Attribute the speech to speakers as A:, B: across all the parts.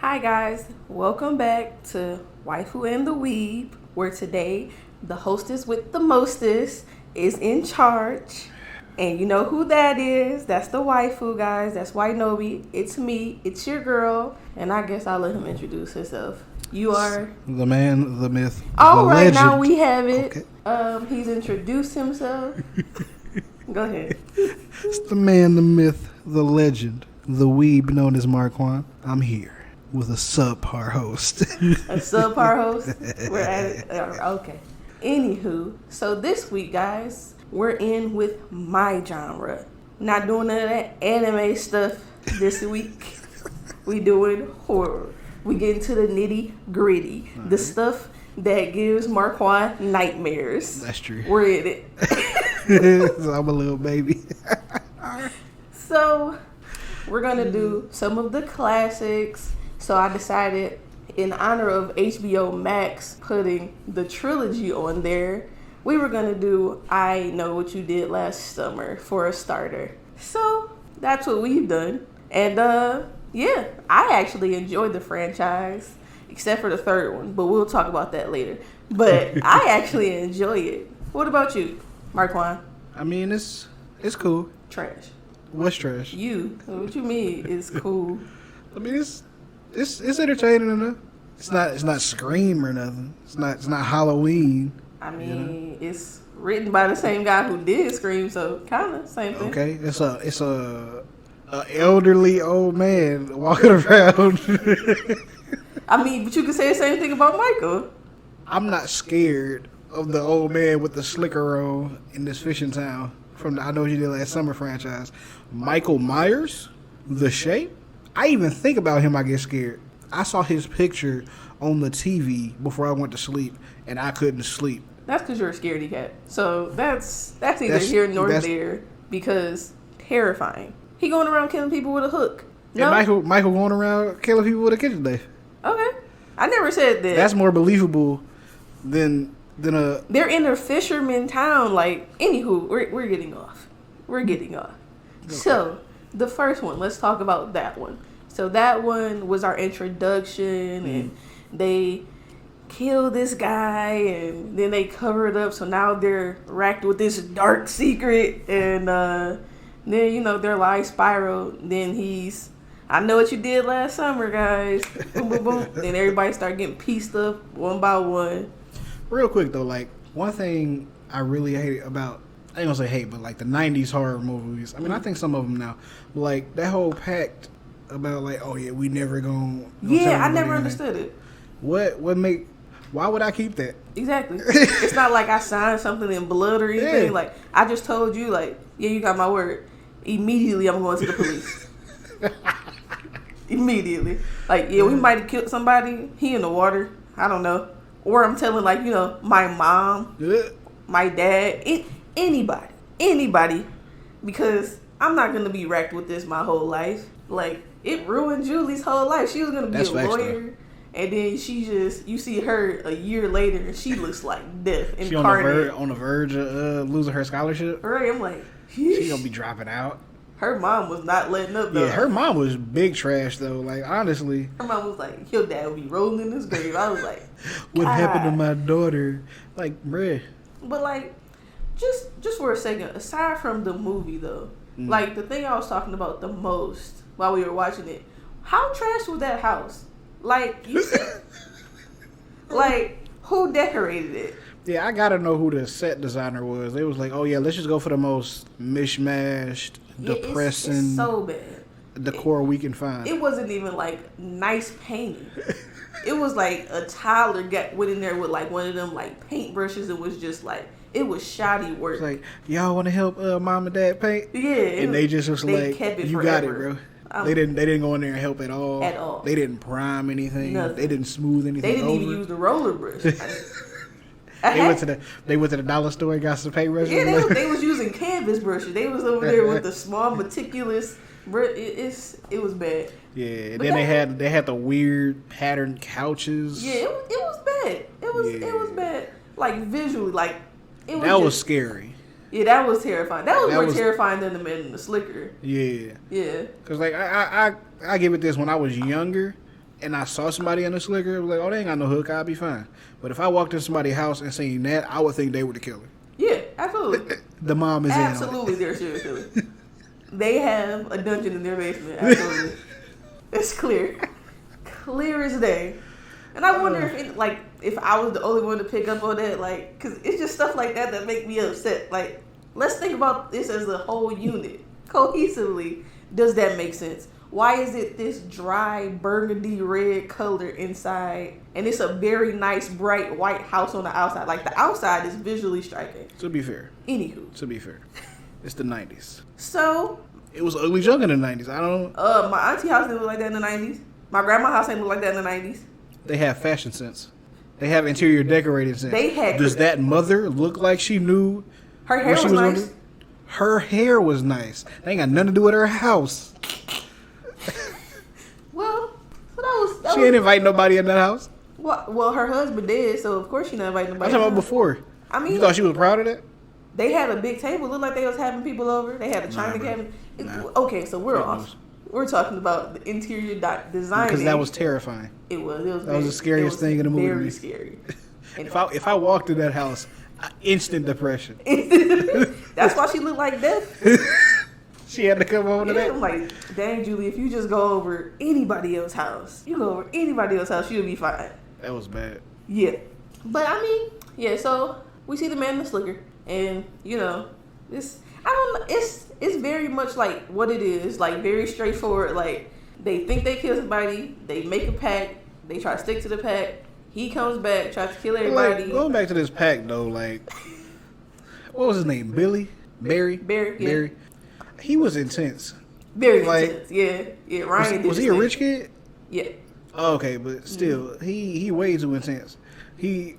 A: Hi guys, welcome back to Waifu and the Weeb, where today the hostess with the mostest is in charge. And you know who that is. That's the waifu, guys. That's Wainobi. It's me. It's your girl. And I guess I'll let him introduce himself. You are?
B: The man, the myth,
A: All
B: the
A: right,
B: legend.
A: now we have it.
B: Okay.
A: He's introduced himself. Go ahead.
B: It's the man, the myth, the legend, the weeb known as Marquand. I'm here with a subpar host.
A: A subpar host? We're at it. Okay. Anywho, so this week, guys, we're in with my genre. Not doing none of that anime stuff this week. We doing horror. We get into the nitty gritty. The stuff that gives Marquand nightmares.
B: That's true.
A: We're in it.
B: So I'm a little baby.
A: So we're going to do some of the classics. So I decided, in honor of HBO Max putting the trilogy on there, we were going to do I Know What You Did Last Summer for a starter. So that's what we've done. And yeah, I actually enjoyed the franchise, except for the third one, but we'll talk about that later. But I actually enjoy it. What about you, Marquand?
B: I mean, it's cool.
A: Trash.
B: What's trash?
A: You. What you mean it's cool?
B: I mean, it's entertaining enough. It's not Scream or nothing. It's not Halloween.
A: I mean, it's written by the same guy who did Scream, so kind of same thing.
B: Okay, it's a elderly old man walking around.
A: I mean, but you could say the same thing about Michael.
B: I'm not scared of the old man with the slicker on in this fishing town from the I Know What You Did Last Summer franchise. Michael Myers, The Shape. I even think about him, I get scared. I saw his picture on the TV before I went to sleep, and I couldn't sleep.
A: That's because you're a scaredy cat. So that's either here nor there, because terrifying. He going around killing people with a hook. No?
B: And Michael going around killing people with a kitchen knife.
A: Okay. I never said that.
B: That's more believable than a...
A: They're in a fisherman town. Like, anywho, we're getting off. We're getting off. Okay. So, the first one, let's talk about that one. So that one was our introduction, and they kill this guy, and then they cover it up, so now they're racked with this dark secret, and then, you know, their life spiral. Then he's, I know what you did last summer, guys. Boom, boom, boom. Then everybody start getting pieced up one by one.
B: Real quick, though, like, one thing I really hate about, I ain't gonna say hate, but like the 90s horror movies, I mean, I think some of them now, but like that whole pact about like, oh yeah, we never gonna
A: yeah, I never understood it.
B: Why would I keep that?
A: Exactly. It's not like I signed something in blood or anything. Yeah. Like, I just told you, like, yeah, you got my word. Immediately, I'm going to the police. Immediately. Like, yeah, we might have killed somebody. He in the water. I don't know. Or I'm telling, like, you know, my mom, my dad, anybody. Because I'm not going to be racked with this my whole life. Like, it ruined Julie's whole life. She was going to be a lawyer. And then you see her a year later, and she looks like death incarnate.
B: She on the verge of losing her scholarship.
A: Right, I'm like,
B: she's gonna be dropping out.
A: Her mom was not letting up, though.
B: Yeah, her mom was big trash, though. Like, honestly.
A: Her mom was like, your dad would be rolling in his grave. I was like,
B: what happened to my daughter? Like, bruh.
A: But, like, just for a second, aside from the movie, though, like, the thing I was talking about the most while we were watching it, how trash was that house? Like, you said, like, who decorated it?
B: Yeah, I gotta know who the set designer was. They was like, oh yeah, let's just go for the most mishmashed, depressing,
A: it's so bad
B: decor we can find.
A: It wasn't even like nice painting. It was like a toddler went in there with like one of them like paintbrushes. It was just like, it was shoddy work.
B: It's like, y'all want to help mom and dad paint?
A: Yeah,
B: and they just was like, you got it, bro. They didn't go in there and help at all.
A: At all.
B: They didn't prime anything.
A: Nothing.
B: They didn't smooth anything.
A: They didn't even use the roller brush.
B: They went to the dollar store and got some paintbrushes.
A: Yeah, they was using canvas brushes. They was over there with the small meticulous. It was bad.
B: Yeah, but then they had the weird patterned couches.
A: Yeah, it was bad. It was bad. Like visually, like it was.
B: That was scary.
A: Yeah, that was terrifying. That was more terrifying than the man in the slicker.
B: Yeah.
A: Yeah.
B: Because, like, I give it this. When I was younger, and I saw somebody in the slicker, I was like, oh, they ain't got no hook, I'll be fine. But if I walked in somebody's house and seen that, I would think they were the killer.
A: Yeah, absolutely.
B: The mom is
A: absolutely they're a serial killer. They have a dungeon in their basement. Absolutely. It's clear. Clear as day. And I wonder if I was the only one to pick up on that, like, because it's just stuff like that that make me upset. Like, let's think about this as a whole unit. Cohesively, does that make sense? Why is it this dry burgundy red color inside, and it's a very nice bright white house on the outside? Like, the outside is visually striking.
B: To be fair.
A: Anywho.
B: To be fair. It's the 90s.
A: So.
B: It was ugly junk in the 90s. I don't.
A: My auntie house didn't look like that in the 90s. My grandma's house didn't look like that in the 90s.
B: They have fashion sense. They have interior decorating sense.
A: They had.
B: Does that mother look like she knew
A: her hair was nice?
B: Her hair was nice. They ain't got nothing to do with her house.
A: Well, so that
B: she ain't invite nobody in that house.
A: Well, her husband did, so of course she not inviting nobody.
B: I'm talking about before.
A: I mean,
B: you thought she was proud of that?
A: They had a big table. Looked like they was having people over. They had a china cabinet. Okay, so we're off. We're talking about the interior design.
B: Because that was terrifying.
A: It was.
B: That was the scariest thing in the movie.
A: Very scary. And
B: if I walked in that house, instant depression.
A: That's why she looked like death.
B: She had to come over to that.
A: I'm like, dang, Julie, if you just go over anybody else's house, you'll be fine.
B: That was bad.
A: Yeah. But I mean, yeah, so we see the man in the slicker, and it's very much like what it is, like very straightforward. Like, they think they kill somebody, they make a pact, they try to stick to the pact, he comes back, tries to kill everybody.
B: Like, going back to this pact though, like, what was his name? Barry.
A: Yeah.
B: He was intense.
A: Very intense. Yeah. Ryan
B: was he a rich kid?
A: Yeah.
B: Oh, okay, but still, he way too intense. He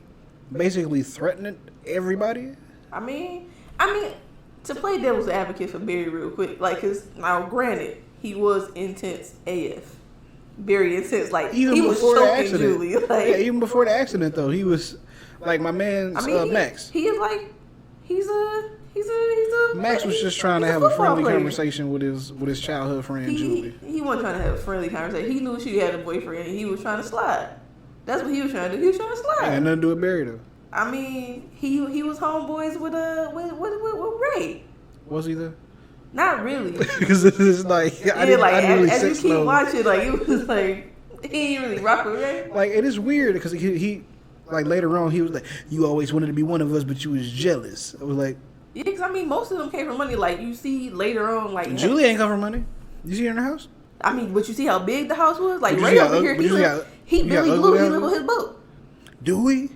B: basically threatened everybody.
A: I mean, to play devil's advocate for Barry real quick, like, cause now granted, he was intense AF. Very intense. Like,
B: even
A: he was
B: before the
A: choking
B: accident.
A: Julie. Like,
B: yeah, even before the accident though, he was like my man Max.
A: He is like he's a
B: Max was just trying to have a friendly conversation with his childhood friend Julie.
A: He wasn't trying to have a friendly conversation. He knew she had a boyfriend and he was trying to slide. That's what he was trying to do. He was trying to slide.
B: Had nothing to do with Barry though.
A: I mean, he was homeboys with Ray.
B: Was he though?
A: Not really.
B: Because it's like I didn't really
A: as you keep watching, like, it was like he ain't really rock with Ray.
B: Like, it is weird because he like later on he was like, you always wanted to be one of us, but you was jealous. I was like,
A: yeah, because I mean, most of them came from money. Like, you see later on, like,
B: Julie ain't come from money. You see her in her house?
A: I mean, but you see how big the house was. Like, Ray over here, he really lived on his boat.
B: Do we?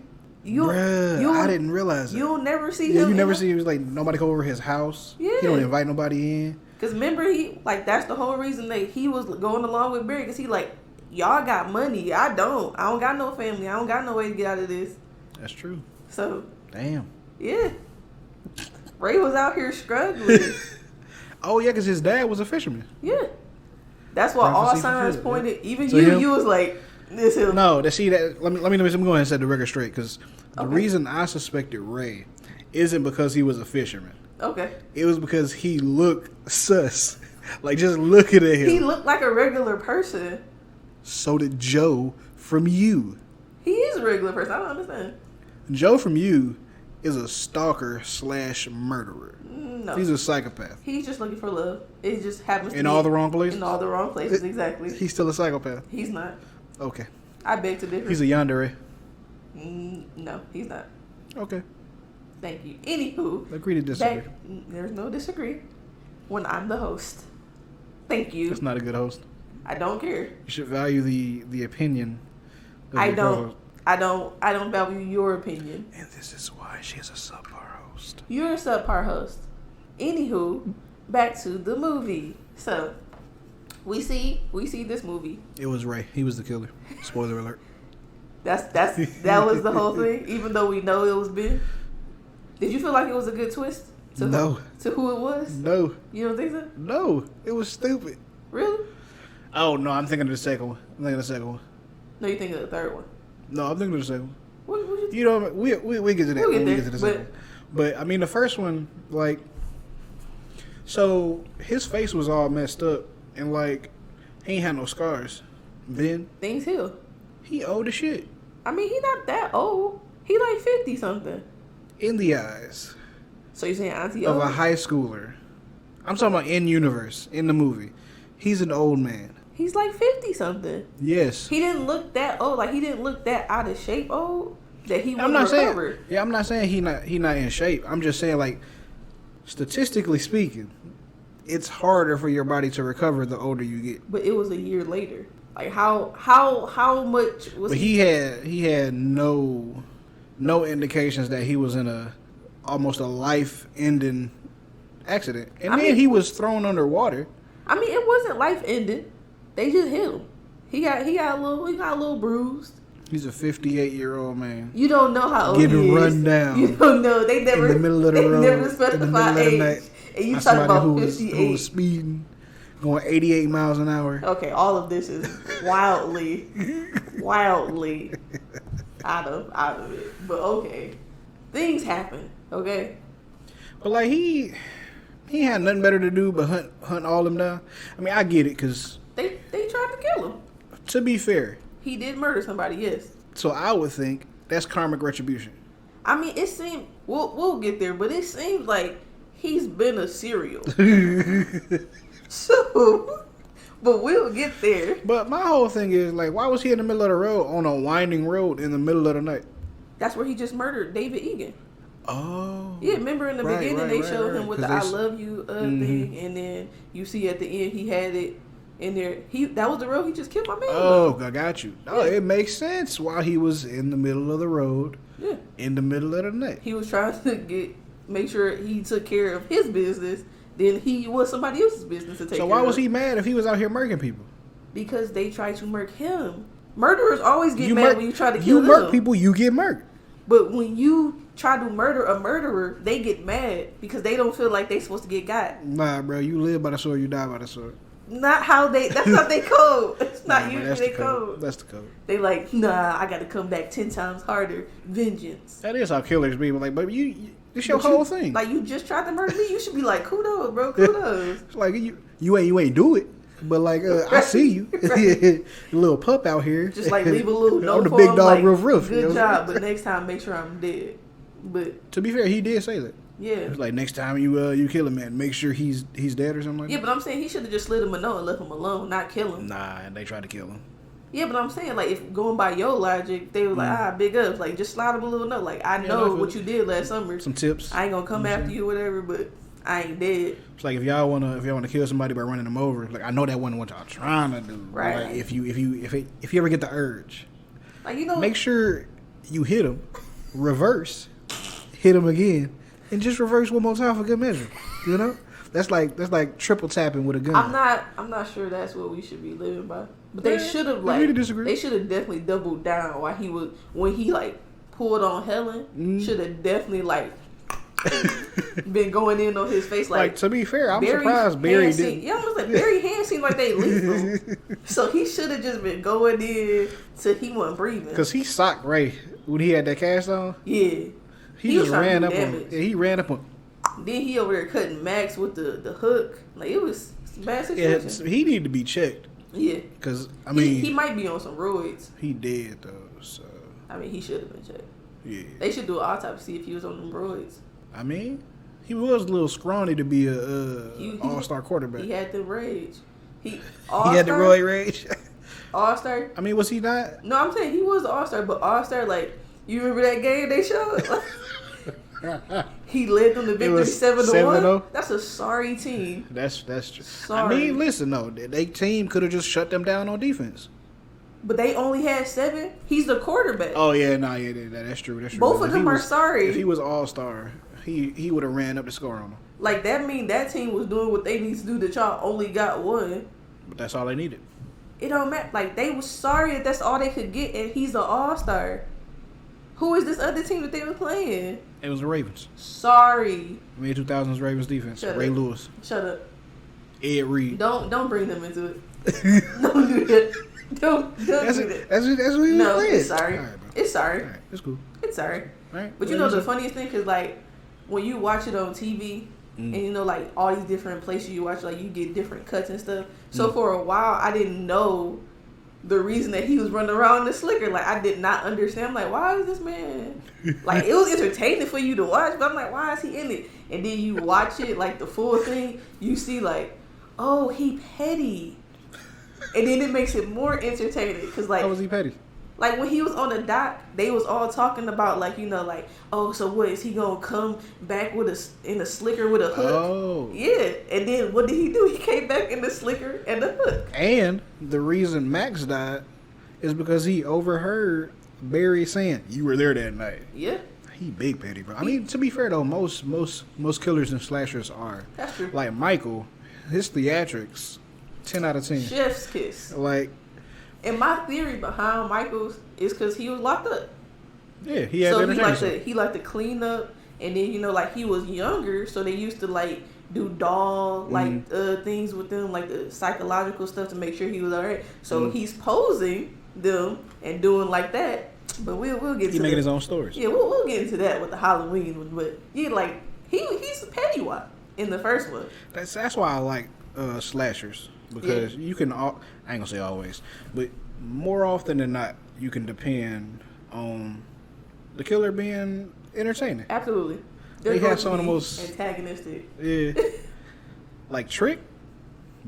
B: Bruh, I didn't realize that.
A: You'll never see him.
B: Yeah, you never see him. Like, nobody go over his house.
A: Yeah.
B: He don't invite nobody in.
A: Because remember, that's the whole reason that he was going along with Barry. Because he like, y'all got money. I don't got no family. I don't got no way to get out of this.
B: That's true.
A: So.
B: Damn.
A: Yeah. Ray was out here struggling.
B: Oh, yeah, because his dad was a fisherman.
A: Yeah. That's why all signs pointed. Even so you was like, this him.
B: No, let me go ahead and set the record straight. Because the reason I suspected Ray isn't because he was a fisherman.
A: Okay.
B: It was because he looked sus. Like, just looking at him.
A: He looked like a regular person.
B: So did Joe from You.
A: He is a regular person. I don't understand.
B: Joe from You is a stalker / murderer.
A: No.
B: He's a psychopath.
A: He's just looking for love. It just happens to
B: in
A: be
B: all the wrong places?
A: In all the wrong places, exactly.
B: He's still a psychopath.
A: He's not.
B: Okay.
A: I beg to differ.
B: He's a yandere.
A: No, he's not.
B: Okay.
A: Thank you. Anywho.
B: Agree to disagree.
A: There's no disagree when I'm the host. Thank you.
B: That's not a good host.
A: I don't care.
B: You should value the opinion.
A: I don't value your opinion.
B: And this is why she's a subpar host.
A: You're a subpar host. Anywho, back to the movie. So, we see this movie.
B: It was Ray. He was the killer. Spoiler alert.
A: That was the whole thing, even though we know it was Ben. Did you feel like it was a good twist?
B: No.
A: To who it was?
B: No.
A: You don't think so?
B: No. It was stupid.
A: Really?
B: Oh, no. I'm thinking of the second one.
A: No, you're thinking of the third one.
B: No, I'm thinking of the second one.
A: What
B: you know, we get to that when we get to the second one. But, I mean, the first one, like, so his face was all messed up and, like, he ain't had no scars. Then
A: things heal.
B: he old as shit.
A: I mean, he not that old. He like 50 something.
B: In the eyes
A: So you saying Auntie
B: of
A: old?
B: a high schooler. I'm talking about in universe, in the movie. He's an old man.
A: He's like 50 something.
B: Yes.
A: He didn't look that old. Like, he didn't look that out of shape old that he
B: I'm
A: wouldn't
B: not
A: recover.
B: saying. Yeah, I'm not saying he not in shape. I'm just saying, like, statistically speaking, it's harder for your body to recover the older you get.
A: But it was a year later. Like, how much was
B: But he had no indications that he was in almost a life ending accident, and then he was thrown underwater.
A: I mean, it wasn't life ending. They just hit him. He got a little bruised.
B: He's a 58-year-old man.
A: You don't know how old he is.
B: Getting run down.
A: You don't know. They never
B: in the middle of the road.
A: Never specified age.
B: Night,
A: and you talking about 58.
B: Who was speeding, going 88 miles an hour.
A: Okay, all of this is wildly out of it. But okay, things happen. Okay.
B: But like he had nothing better to do but hunt all them down. I mean, I get it because
A: They tried to kill him.
B: To be fair,
A: He did murder somebody, yes.
B: so I would think that's karmic retribution.
A: I mean, it seemed we'll get there, but it seems like he's been a serial. So, but we'll get there.
B: But my whole thing is like, why was he in the middle of the road on a winding road in the middle of the night?
A: That's where he just murdered David Egan.
B: Oh,
A: Yeah, remember in the beginning they showed him with the "I love you"
B: Mm-hmm.
A: thing, and then you see at the end he had it in there. That was the road he just killed my man.
B: Oh, I got you. Oh, it makes sense why he was in the middle of the road.
A: Yeah,
B: in the middle of the night.
A: He was trying to make sure he took care of his business. Then he was somebody else's business to take.
B: So
A: care
B: why
A: of.
B: was he mad if he was out here murking people?
A: Because they tried to murk him. Murderers always get mad when you try to kill them.
B: You murk people, you get murked.
A: But when you try to murder a murderer, they get mad because they don't feel like they supposed to get got.
B: Nah, bro, you live by the sword, you die by the sword.
A: Not how that's not their code. It's not usually their code.
B: That's the code.
A: They like, nah, I gotta come back 10 times harder. Vengeance.
B: That is how killers be. But like, but it's your whole thing.
A: Like, you just tried to murder me. You should be like, kudos, bro, kudos.
B: It's like you ain't do it. But like, I see you, little pup out here.
A: Just like leave a little note
B: on the
A: for
B: big
A: him,
B: dog
A: like,
B: roof.
A: Good job, but next time make sure I'm dead. But
B: to be fair, he did say that.
A: Yeah.
B: It's like next time you kill a man, make sure he's dead or something like that.
A: Yeah, but I'm saying he should have just slid him a note and left him alone, not kill him.
B: Nah, and they tried to kill him.
A: Yeah, but I'm saying, like, if going by your logic, they were like, big ups. Like, just slide him a little note. Like, I know what you did last summer.
B: Some tips.
A: I ain't gonna come after you or whatever, but I ain't dead.
B: It's like if y'all wanna kill somebody by running them over, like I know that wasn't what y'all trying to do.
A: Right.
B: Like, if you ever get the urge,
A: like,
B: make sure you hit him, reverse, hit him again, and just reverse one more time for good measure. You know, that's like triple tapping with a gun.
A: I'm not sure that's what we should be living by. But they should have they should have definitely doubled down while when he like pulled on Helen. Should have definitely like been going in on his face. Like
B: to be fair, I'm surprised Barry didn't.
A: Yeah, I was like, Barry hands seemed like they lethal. So he should have just been going in till he wasn't breathing.
B: Because he socked Ray when he had that cast on.
A: Yeah.
B: He just ran up on him. Yeah, he ran up on him.
A: Then he over there cutting Max with the hook. Like, it was a bad situation.
B: Yeah, he needed to be checked.
A: Yeah.
B: Because, I mean...
A: He might be on some roids.
B: He did, though, so...
A: I mean, he should have been checked.
B: Yeah.
A: They should do an autopsy if he was on them roids.
B: I mean, he was a little scrawny to be a all-star quarterback.
A: He had the rage. He
B: had the roid rage?
A: All-star?
B: I mean, was he not?
A: No, I'm saying he was an all-star, but all-star, like, you remember that game they showed? He led them to victory 7-1. That's a sorry team.
B: That's true.
A: Sorry.
B: I mean, listen though, their team could have just shut them down on defense.
A: But they only had 7. He's the quarterback.
B: Oh yeah, that's true. That's true.
A: Both of them are sorry.
B: If he was all-star, he would have ran up the score on them.
A: Like, that mean that team was doing what they need to do that y'all only got 1.
B: But that's all they needed.
A: It don't matter. Like, they was sorry that that's all they could get, and he's an all-star. Who is this other team that they were playing?
B: It was the Ravens.
A: Sorry.
B: Mid-2000s Ravens defense.
A: Shut
B: Ray
A: up.
B: Lewis.
A: Shut up.
B: Ed Reed.
A: Don't bring them into it. Don't do that. Don't do that.
B: That's what he was playing.
A: It's sorry.
B: All right, bro.
A: It's sorry.
B: All right, it's cool.
A: It's sorry.
B: All right.
A: But you know the funniest thing? Because, like, when you watch it on TV, and you know, like, all these different places you watch, like, you get different cuts and stuff. So for a while, I didn't know the reason that he was running around in the slicker. Like, I did not understand. I'm like, why is this man? Like, it was entertaining for you to watch, but I'm like, why is he in it? And then you watch it, like, the full thing, you see, like, oh, he petty. And then it makes it more entertaining. Because, like,
B: how was he petty?
A: Like, when he was on the dock, they was all talking about, like, you know, like, oh, so what, is he going to come back in a slicker with a hook?
B: Oh.
A: Yeah. And then what did he do? He came back in the slicker and the hook.
B: And the reason Max died is because he overheard Barry saying, you were there that night.
A: Yeah.
B: He big petty, bro. I mean, to be fair, though, most killers and slashers are.
A: That's true.
B: Like, Michael, his theatrics, 10 out of 10.
A: Chef's kiss.
B: Like.
A: And my theory behind Michael's is because he was locked up.
B: Yeah, he had
A: he liked to clean up, and then, you know, like, he was younger, so they used to, like, do doll like things with them, like the psychological stuff to make sure he was alright. So he's posing them and doing like that. But we'll get to
B: he's making his own stories.
A: Yeah, we'll get into that with the Halloween one. But yeah, like he's Pennywise in the first one.
B: That's why I like slashers. Because you can, I ain't gonna say always, but more often than not, you can depend on the killer being entertaining.
A: Absolutely.
B: They have some of the most
A: antagonistic.
B: Yeah. Like Trick,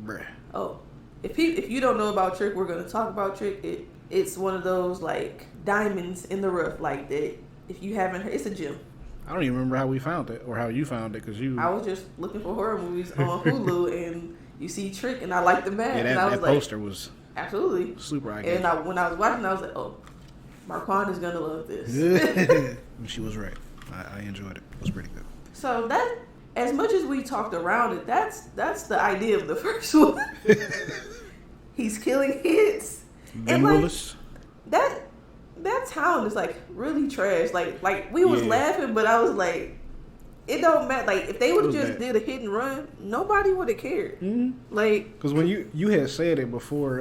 B: bruh.
A: Oh, if you don't know about Trick, we're gonna talk about Trick. It's one of those, like, diamonds in the rough, like that. If you haven't heard, it's a gem.
B: I don't even remember how we found it or how you found it, because I
A: was just looking for horror movies on Hulu and. You see Trick, and I like the man.
B: Yeah,
A: and I was
B: that poster was
A: absolutely
B: super iconic.
A: And when I was watching, I was like, "Oh, Marquand is gonna love this."
B: And she was right. I enjoyed it. It was pretty good.
A: So that, as much as we talked around it, that's the idea of the first one. He's killing kids.
B: Ben Willis.
A: That town is, like, really trash. Like we was laughing, but I was like. It don't matter. Like, if they would have just did a hit and run, nobody would have cared. Mm-hmm. Like,
B: because when you had said it before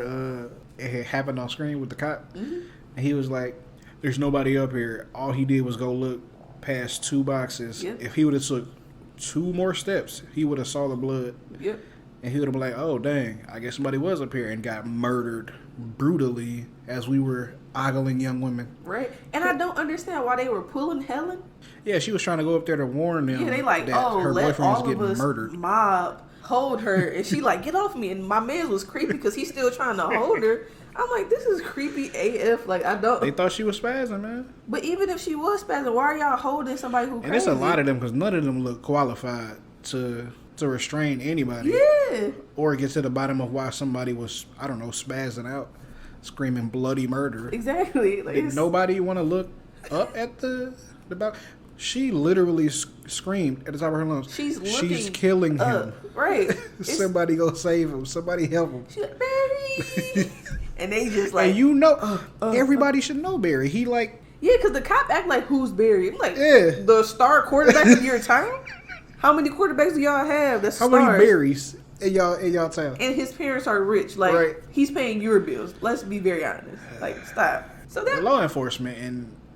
B: it had happened on screen with the cop, and he was like, "There's nobody up here." All he did was go look past 2 boxes. Yep. If he would have took 2 more steps, he would have saw the blood.
A: Yep.
B: And he would have been like, "Oh dang, I guess somebody was up here and got murdered brutally as we were ogling young women."
A: Right. And I don't understand why they were pulling Helen.
B: Yeah, she was trying to go up there to warn them.
A: Yeah, they like,
B: that her
A: let
B: boyfriend
A: all
B: was getting
A: of us
B: murdered.
A: Mob hold her, and she like, get off me. And my man was creepy because he's still trying to hold her. I'm like, this is creepy AF. Like, I don't.
B: They thought she was spazzing, man.
A: But even if she was spazzing, why are y'all holding somebody who?
B: And it's a lot of them because none of them look qualified to restrain anybody.
A: Yeah.
B: Or get to the bottom of why somebody was, I don't know, spazzing out, screaming bloody murder.
A: Exactly. Like,
B: did nobody want to look up at the back? She literally screamed at the top of her lungs. She's killing him.
A: Right.
B: Somebody go save him. Somebody help him.
A: She's like, Barry. And they just like.
B: And you know, everybody should know Barry. He like.
A: Yeah, because the cop act like, who's Barry? I'm like, the star quarterback of your town? How many quarterbacks do y'all have? That's
B: how
A: stars?
B: many Barrys in y'all town?
A: And his parents are rich. Like, he's paying your bills. Let's be very honest. Like, stop. So that
B: the law enforcement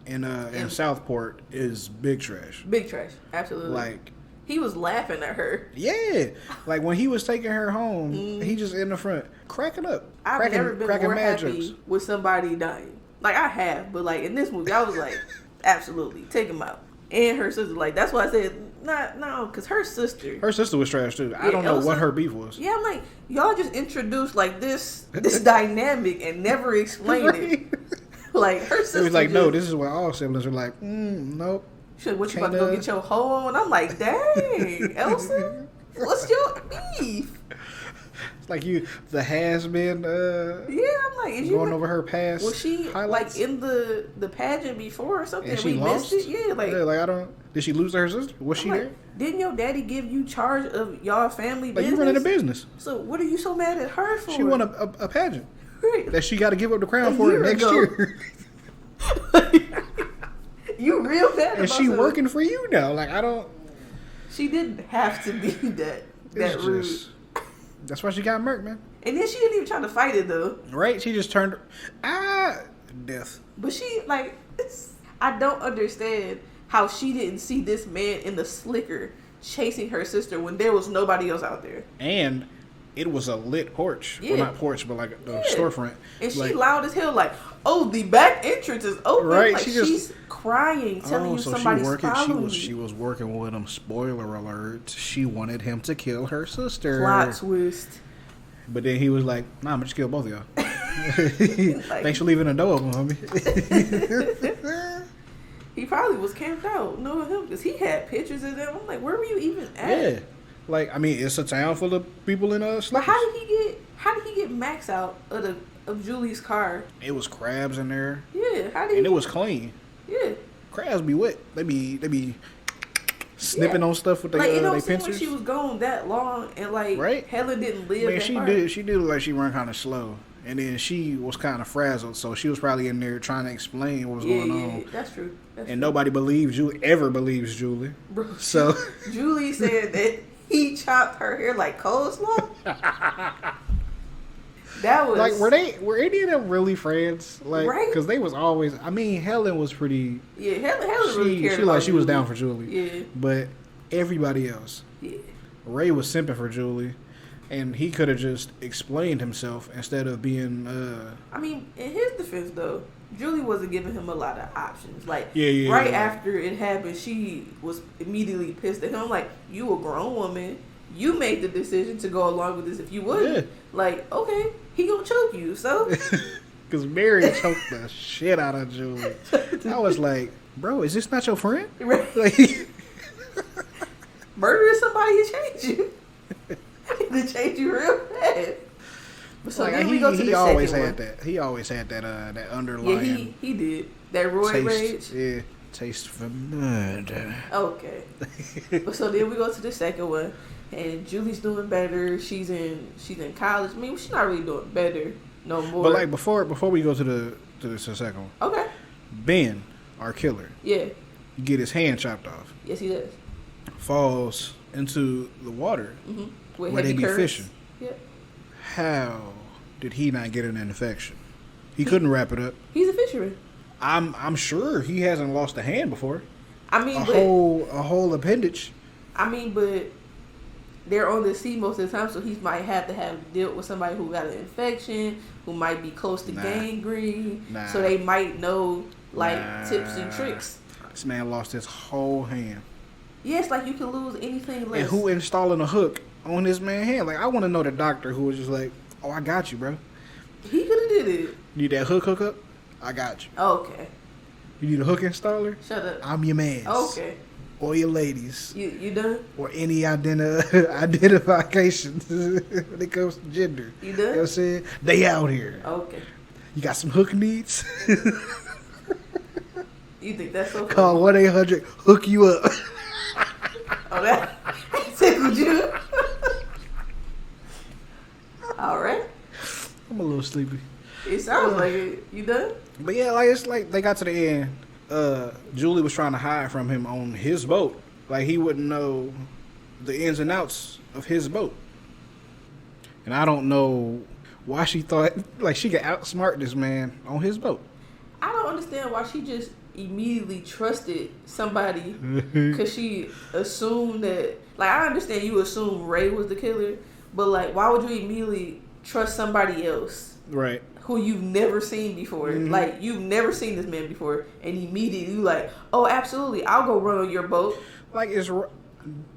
B: in Southport is big trash.
A: Big trash, absolutely.
B: Like,
A: he was laughing at her.
B: Yeah, like when he was taking her home, he just in the front cracking up.
A: I've never been more happy with somebody dying. Like, I have, but like in this movie, I was like, absolutely, take him out. And her sister, like, that's why I said no, because her sister
B: was trash too. I don't know what her beef was.
A: Yeah, I'm like, y'all just introduced like this dynamic and never explained it. Like, her sister.
B: It was like, no, this is what all siblings are like. Nope.
A: She like, what, you about to go get your hoe on? I'm like, dang, Elsa, what's your beef?
B: It's like the has been.
A: Yeah, I'm like, is
B: going over her past.
A: Was she highlights? Like in the pageant before or something?
B: And she
A: lost? Missed it? Yeah, like
B: I don't. Did she lose to her sister? Was she there?
A: Didn't your daddy give you charge of y'all family business?
B: Like, you running a business.
A: So what are you so mad at her for?
B: She won a pageant.
A: Right.
B: That she got to give up the crown for next year.
A: You real bad about
B: and she working for you now. Like, I don't.
A: She didn't have to be that rude.
B: That's why she got murked, man.
A: And then she didn't even try to fight it though.
B: Right? She just turned death.
A: But she I don't understand how she didn't see this man in the slicker chasing her sister when there was nobody else out there.
B: And it was a lit porch.
A: Yeah.
B: Well, not porch, but like the storefront.
A: And she
B: like,
A: loud as hell, like, "Oh, the back entrance is open."
B: Right,
A: Like, she's crying, telling you somebody's following you.
B: She was working with him. Spoiler alert. She wanted him to kill her sister.
A: Plot twist.
B: But then he was like, "Nah, I'm just kill both of y'all." Thanks for leaving the door open, homie.
A: He probably was camped out knowing him because he had pictures of them. I'm like, where were you even at?
B: Yeah, like I mean, it's a town full of people in
A: But
B: slippers.
A: how did he get Max out of Julie's car?
B: It was crabs in there.
A: Yeah, how did
B: And it was clean.
A: Yeah,
B: Crabs be wet. They be snipping on stuff with their
A: like it don't
B: they
A: seem
B: pincers.
A: like she was gone that long, and like
B: Right?
A: Helen didn't live.
B: Man,
A: that
B: she
A: far.
B: did. She did look like she run kind of slow, and then she was kind of frazzled. So she was probably in there trying to explain what was going on.
A: Yeah, that's true.
B: And nobody believes ever believes Julie.
A: Bro,
B: So
A: Julie said that he chopped her hair like coleslaw. That was
B: like were any of them really friends? Like,
A: Right?
B: because they was always. I mean, Helen was pretty.
A: Yeah, Helen really cared
B: She
A: about
B: like she was
A: Julie.
B: down for Julie.
A: Yeah,
B: But everybody else,
A: yeah.
B: Ray was simping for Julie, and he could have just explained himself instead of being.
A: I mean, in his defense though, Julie wasn't giving him a lot of options. Like,
B: Yeah,
A: right
B: yeah.
A: after it happened, she was immediately pissed at him. Like, you a grown woman. You made the decision to go along with this. If you wouldn't,
B: Yeah.
A: like, okay, he gonna choke you. So,
B: Because Mary choked the shit out of Julie. I was like, bro, is this not your friend?
A: right,
B: Like,
A: murdering somebody to change you. To change you real fast. But so
B: like,
A: then we go to the
B: he always
A: second
B: had
A: one.
B: that. He always had that that
A: Yeah,
B: underlying
A: he did that roid rage.
B: taste. Yeah, taste for murder.
A: Okay. But so then we go to the second one, and Julie's doing better. She's in college. I mean, she's not really doing better no more.
B: But like before we go to the second one,
A: Okay.
B: Ben, our killer,
A: Yeah.
B: get his hand chopped off,
A: Yes, he does.
B: falls into the water
A: With
B: where they
A: heavy
B: be
A: currents.
B: fishing.
A: Yeah.
B: How did he not get an infection? He couldn't wrap it up.
A: He's a fisherman.
B: I'm sure he hasn't lost a hand before.
A: I mean,
B: A
A: but
B: whole appendage.
A: but they're on the sea most of the time, so he might have to have dealt with somebody who got an infection, who might be close to gangrene.
B: Nah.
A: So they might know tips and tricks.
B: This man lost his whole hand.
A: Yes, like you can lose anything less.
B: And who installing a hook on this man's hand? Like, I want to know the doctor who was just like, "Oh, I got you, bro.
A: He could have did it.
B: Need that hook up? I got you.
A: Okay.
B: You need a hook installer?
A: Shut up.
B: I'm your man.
A: Okay.
B: Or your ladies.
A: You done?
B: Or any identification when it comes to gender.
A: You
B: You know what I'm
A: done?
B: saying? They out here.
A: Okay.
B: You got some hook needs?
A: You think that's so funny?
B: Call 1-800 hook you up.
A: Oh, that tickled you. All right.
B: I'm a little sleepy.
A: It sounds like it. You done?
B: But yeah, like it's like they got to the end. Julie was trying to hide from him on his boat. Like he wouldn't know the ins and outs of his boat. And I don't know why she thought like she could outsmart this man on his boat.
A: I don't understand why she just immediately trusted somebody because she assumed that. Like, I understand you assume Ray was the killer, but like, why would you immediately trust somebody else
B: Right.
A: who you've never seen before?
B: Mm-hmm.
A: Like, you've never seen this man before, and immediately you like, oh, absolutely, I'll go run on your boat.
B: Like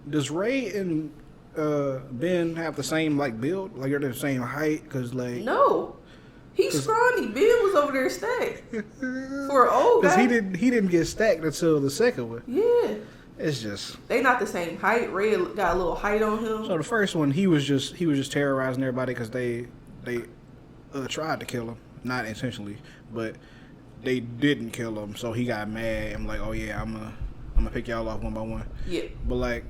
B: does Ray and Ben have the same like build? Like they're the same height? Cause like
A: No, he's scrawny. Ben was over there stacked for an old
B: Cause
A: guy.
B: he didn't get stacked until the second one.
A: Yeah,
B: It's just
A: they not the same height. Ray got a little height on him.
B: so the first one he was just terrorizing everybody because they tried to kill him, not intentionally, but they didn't kill him. So he got mad and like, oh yeah, I'm gonna pick y'all off one by one.
A: Yeah,
B: But like,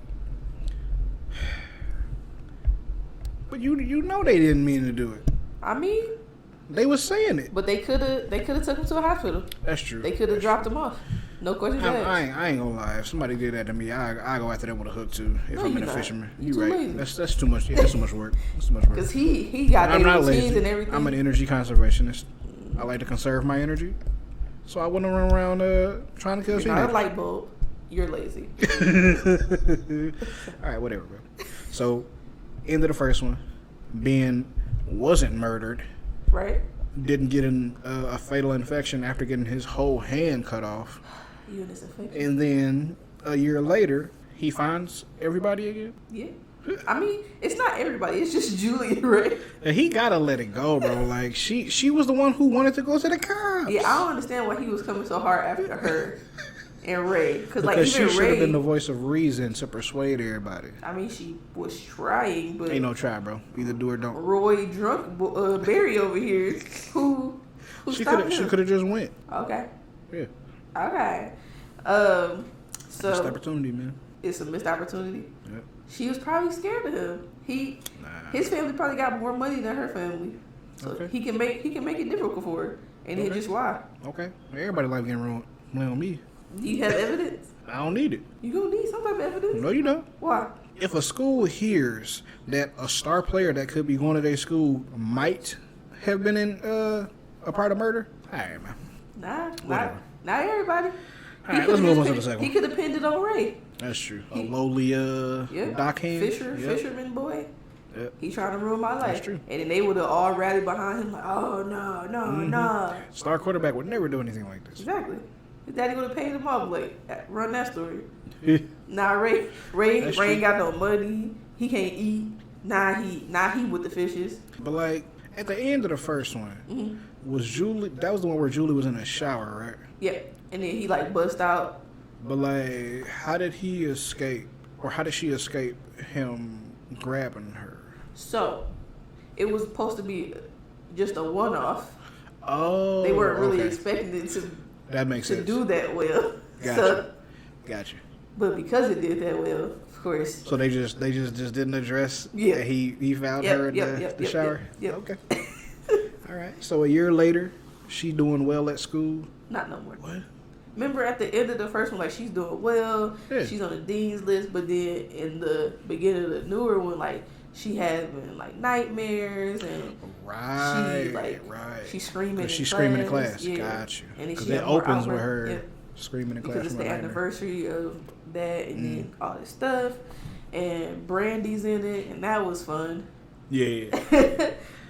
B: but you know they didn't mean to do it.
A: I mean,
B: They was saying it.
A: but they could have took him to a hospital.
B: That's true.
A: They could have dropped him off. No questions asked.
B: I ain't gonna lie. If somebody did that to me, I go after them with a hook too. If
A: No,
B: I'm
A: you
B: in a
A: not.
B: fisherman,
A: You
B: you
A: too
B: right.
A: lazy.
B: That's too much. Yeah, that's too much work. That's too much work.
A: Cause he got
B: I'm
A: their
B: not
A: routines
B: lazy.
A: and everything.
B: I'm an energy conservationist. I like to conserve my energy, so I wouldn't run around trying to kill
A: You're not a
B: teenagers.
A: light bulb. You're lazy.
B: All right, whatever, bro. So, end of the first one. Ben wasn't murdered.
A: Right.
B: Didn't get a fatal infection after getting his whole hand cut off. And then a year later, he finds everybody again.
A: Yeah. I mean, it's not everybody. It's just Julie, right?
B: And he gotta let it go, bro. Like she was the one who wanted to go to the cops.
A: Yeah, I don't understand why he was coming so hard after her and Ray.
B: Because
A: like, even
B: she should
A: Ray,
B: have been the voice of reason to persuade everybody.
A: I mean, she was trying, but
B: ain't no try, bro. Either do or don't.
A: Roy drunk Barry over here, who
B: she could have just went.
A: Okay.
B: Yeah.
A: Okay. So
B: missed opportunity, man.
A: It's a missed opportunity.
B: Yep.
A: She was probably scared of him. His family probably got more money than her family, so he can make it difficult for her, and he'll just lie.
B: Okay. Everybody life getting wrong. On me.
A: Do you have evidence?
B: I don't need it.
A: You gonna need some type of evidence?
B: No, you don't.
A: Why?
B: If a school hears that a star player that could be going to their school might have been in a part of murder, all right, man.
A: Not everybody.
B: All right, let's move on to the second one.
A: He could have pinned it on Ray.
B: That's true. A lowly dockhand.
A: Fisherman boy.
B: Yep.
A: He trying to ruin my life.
B: That's true.
A: And then they would have all rallied behind him like, oh, no.
B: Star quarterback would never do anything like this.
A: Exactly. His daddy would have paid him off, like, run that story. Nah, Ray ain't got no money. He can't eat. Nah, he with the fishes.
B: But, like, at the end of the first one, was Julie, that was the one where Julie was in a shower, right?
A: Yeah. And then he, like, bust out.
B: But, like, how did he escape, or how did she escape him grabbing her?
A: So, it was supposed to be just a one-off.
B: Oh,
A: they weren't really expecting it to do that well.
B: Gotcha.
A: But because it did that well, of course.
B: So they just didn't address that he found her in the shower.
A: Yep.
B: Okay. All right. So a year later, she doing well at school.
A: Not no more.
B: What?
A: Remember at the end of the first one, like she's doing well. Yeah. She's on the dean's list, but then in the beginning of the newer one, like she having like nightmares and she's screaming.
B: She's screaming in class. Yeah. Got you.
A: And
B: because it opens with her screaming in class.
A: Because it's the anniversary of that, and then all this stuff, and Brandy's in it, and that was fun.
B: Yeah.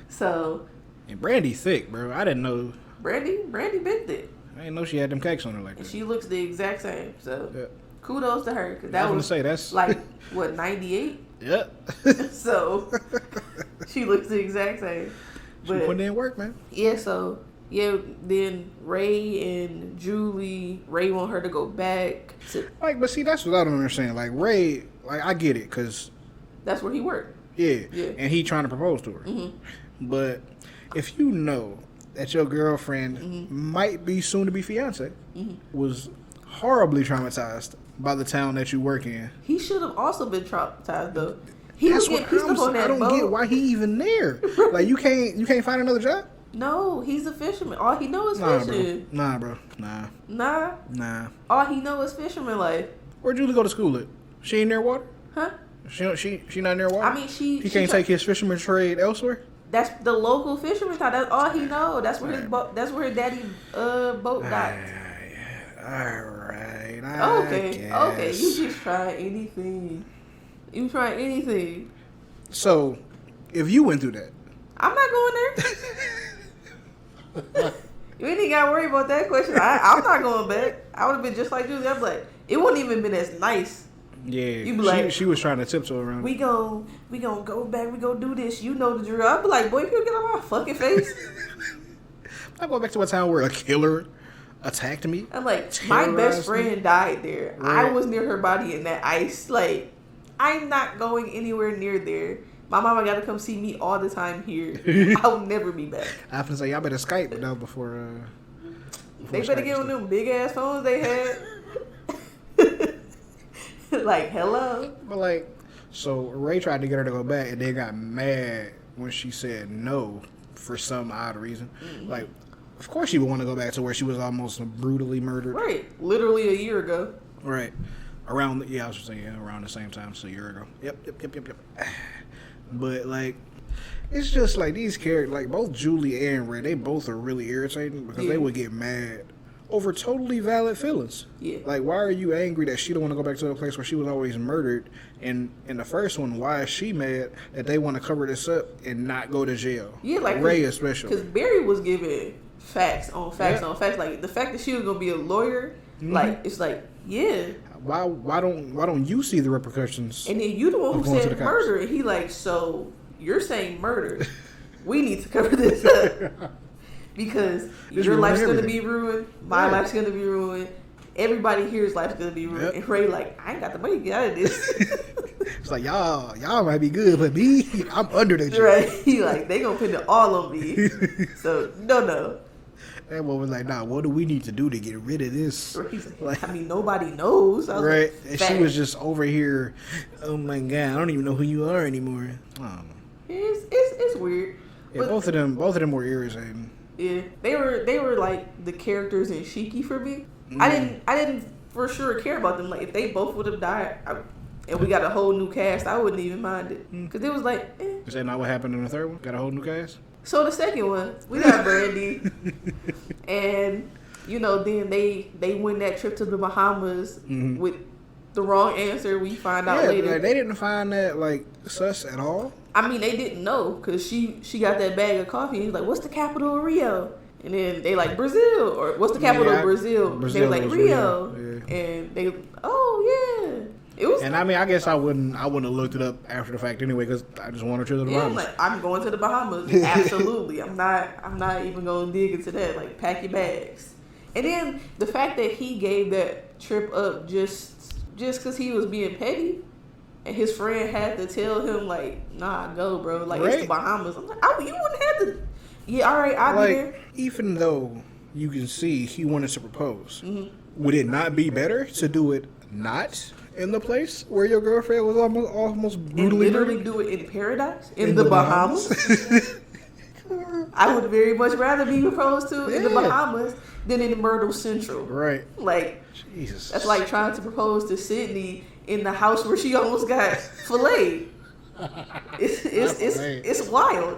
A: So.
B: And Brandy thick, bro. I didn't know.
A: Brandy been thick.
B: I didn't know she had them cakes on her like that.
A: And she looks the exact same. So kudos to her, because that
B: I was
A: was
B: say that's
A: like what 98.
B: Yep.
A: So she looks the exact same.
B: But she put in work, man.
A: Yeah. So then Ray and Julie, Ray want her to go back to
B: but see, that's what I don't understand. Like Ray, like I get it, because
A: that's where he worked.
B: Yeah. And he trying to propose to her.
A: Mm-hmm.
B: But if you know that your girlfriend might be soon to be fiance was horribly traumatized by the town that you work in.
A: He should have also been traumatized though. He was getting pissed off on that boat.
B: I don't get why he even there. Like you can't find another job?
A: No, he's a fisherman. All he knows is fishing.
B: Bro. Nah.
A: All he knows is fisherman life.
B: Where'd Julie go to school at? She in near water?
A: Huh?
B: She not near water?
A: I mean,
B: he can't take his fisherman trade elsewhere?
A: That's the local fisherman town. That's all he knows. That's where his boat. That's where his daddy boat docked.
B: Alright.
A: Okay. You just try anything. You try anything.
B: So, if you went through that,
A: I'm not going there. You ain't even gotta worry about that question. I'm not going back. I would have been just like Julie. I'm like, it wouldn't even been as nice.
B: Yeah,
A: you be like,
B: she was trying to tiptoe around.
A: We gonna go back. We gonna do this. You know the drill. I'd be like, boy, you get on my fucking face.
B: I'm going back to a town where a killer attacked me.
A: I'm like, my best friend died there. Right. I was near her body in that ice. Like, I'm not going anywhere near there. My mama got to come see me all the time here. I'll never be back.
B: I have to say, y'all better Skype now before
A: they better get on them big ass phones they had. Like, hello.
B: But like, so Ray tried to get her to go back, and they got mad when she said no for some odd reason. Like, of course she would want to go back to where she was almost brutally murdered.
A: Right, literally a year ago.
B: Right, around I was saying around the same time, so a year ago. Yep. But like, it's just like these characters, like both Julie and Ray, they both are really irritating because they would get mad over totally valid feelings.
A: Yeah.
B: Like, why are you angry that she don't want to go back to the place where she was always murdered? And in the first one, why is she mad that they want to cover this up and not go to jail?
A: Yeah, like
B: Ray especially.
A: Because Barry was giving facts on facts on facts. Like the fact that she was gonna be a lawyer, like it's like, yeah.
B: Why don't you see the repercussions?
A: And then you the one who said murder, and he like, so you're saying murder. We need to cover this up. Because your life's going to be ruined, my life's going to be ruined, everybody here's life's going to be ruined. Yep. And Ray like, I ain't got the money to get out of this.
B: It's like, y'all might be good, but me, I'm under the jail.
A: Right. He like, they going to put it all on me. So, no.
B: That one was like, nah, what do we need to do to get rid of this?
A: Like, I mean, nobody knows.
B: Right. Like, and she was just over here, oh my God, I don't even know who you are anymore. I don't know.
A: It's weird.
B: Yeah, but both of them were irritating.
A: Yeah, they were like the characters in Shiki for me. I didn't for sure care about them. Like if they both would have died, and we got a whole new cast, I wouldn't even mind it because it was like.
B: Is that not what happened in the third one? Got a whole new cast.
A: So the second one, we got Brandy, and then they win that trip to the Bahamas with the wrong answer. We find out later.
B: Like, they didn't find that like sus at all.
A: I mean, they didn't know because she got that bag of coffee. And he's like, "What's the capital of Rio?" And then they like Brazil, or what's the capital of Brazil? They were like Rio, and they, it was.
B: And I mean, I guess I wouldn't have looked it up after the fact anyway because I just wanted to the Bahamas.
A: Like I'm going to the Bahamas. Absolutely, I'm not even going to dig into that. Like pack your bags. And then the fact that he gave that trip up just because he was being petty. And his friend had to tell him, like, nah, go, bro. Like, It's the Bahamas. I'm like, you wouldn't have to. Yeah, all right, I'll be there.
B: Even though you can see he wanted to propose, would it not be better to do it not in the place where your girlfriend was almost brutally
A: and literally do it in paradise? In the Bahamas? I would very much rather be proposed to in the Bahamas than in Myrtle Central.
B: Right.
A: Like,
B: Jesus.
A: That's like trying to propose to Sydney in the house where she almost got filleted. It's wild.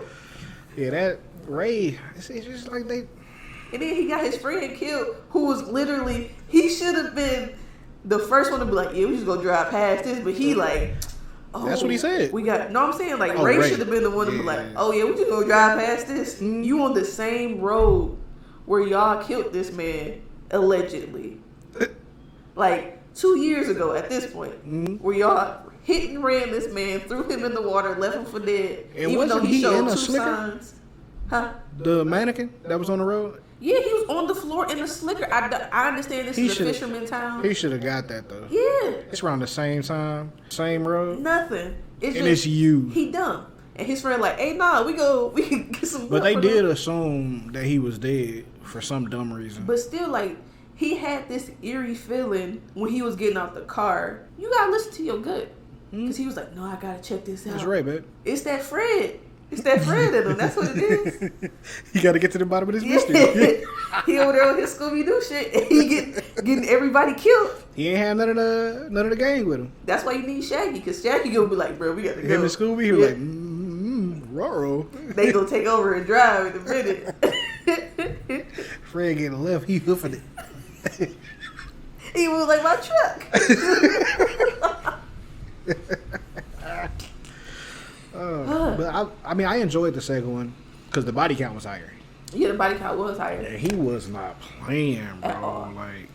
B: Yeah, that Ray, it's just like they.
A: And then he got his friend killed, who was literally, he should have been the first one to be like, yeah, we just gonna drive past this, but he like,
B: that's what he said.
A: I'm saying like Ray should have been the one to be like, oh yeah, we just gonna drive past this. You on the same road where y'all killed this man allegedly, like 2 years ago at this point, where y'all hit and ran this man, threw him in the water, left him for dead,
B: and
A: even though he showed two
B: slicker?
A: signs. Huh?
B: The mannequin that was on the road.
A: Yeah, he was on the floor in the slicker. I understand this is a fisherman town.
B: He should have got that though.
A: Yeah.
B: It's around the same time, same road.
A: Nothing.
B: It's you.
A: He dumb. And his friend like, hey, nah, we can get some.
B: But they did assume that he was dead for some dumb reason.
A: But still, like, he had this eerie feeling when he was getting out the car. You gotta listen to your gut. Because he was like, no, I gotta check this out.
B: That's right, man.
A: It's that Fred. It's that Fred in him. That's what it is.
B: You got to get to the bottom of this mystery.
A: He over there with his Scooby-Doo shit, and he getting everybody killed.
B: He ain't had none of the gang with him.
A: That's why you need Shaggy, because Shaggy gonna be like, bro, we got to go.
B: Him and Scooby, he was like, Roro.
A: They gonna take over and drive in a minute.
B: Fred getting left, he hoofing it.
A: He was like, my truck.
B: But I enjoyed the second one because the body count was higher.
A: Yeah, the body count was higher.
B: And he was not playing, bro. Like,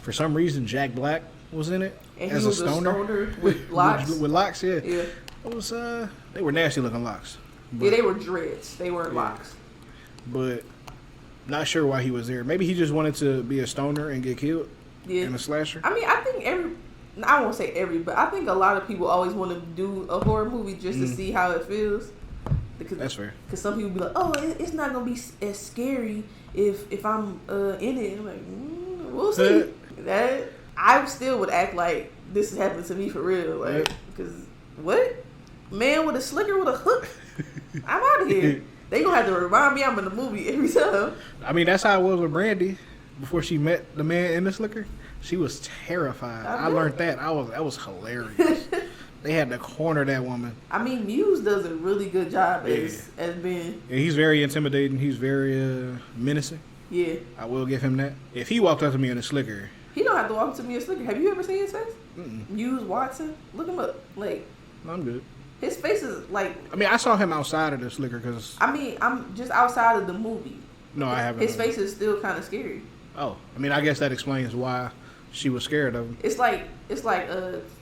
B: for some reason, Jack Black was in it
A: and
B: as
A: he was
B: a stoner
A: with locks.
B: with locks, yeah.
A: Yeah.
B: It was they were nasty looking locks.
A: But, yeah, they were dreads. They weren't locks.
B: But not sure why he was there. Maybe he just wanted to be a stoner and get killed. Yeah. In a slasher.
A: I mean, I think I won't say but I think a lot of people always want to do a horror movie just to see how it feels. Because,
B: that's fair.
A: Because some people be like, oh, it's not going to be as scary if I'm in it. I'm like, we'll see. That I still would act like this is happening to me for real. Like, because what? Man with a slicker with a hook? I'm out of here. They going to have to remind me I'm in the movie every time.
B: I mean, that's how it was with Brandy before she met the man in the slicker. She was terrified. I learned that. That was hilarious. They had to corner that woman.
A: I mean, Muse does a really good job as being.
B: Yeah, he's very intimidating. He's very menacing.
A: Yeah.
B: I will give him that. If he walked up to me in a slicker.
A: He don't have to walk to me a slicker. Have you ever seen his face?
B: Mm-mm.
A: Use Watson. Look him up. Like,
B: I'm good.
A: his face is like.
B: I mean, I saw him outside of the slicker because.
A: I mean, I'm just outside of the movie.
B: No, I haven't.
A: His face is still kind of scary.
B: Oh, I mean, I guess that explains why she was scared of him.
A: It's like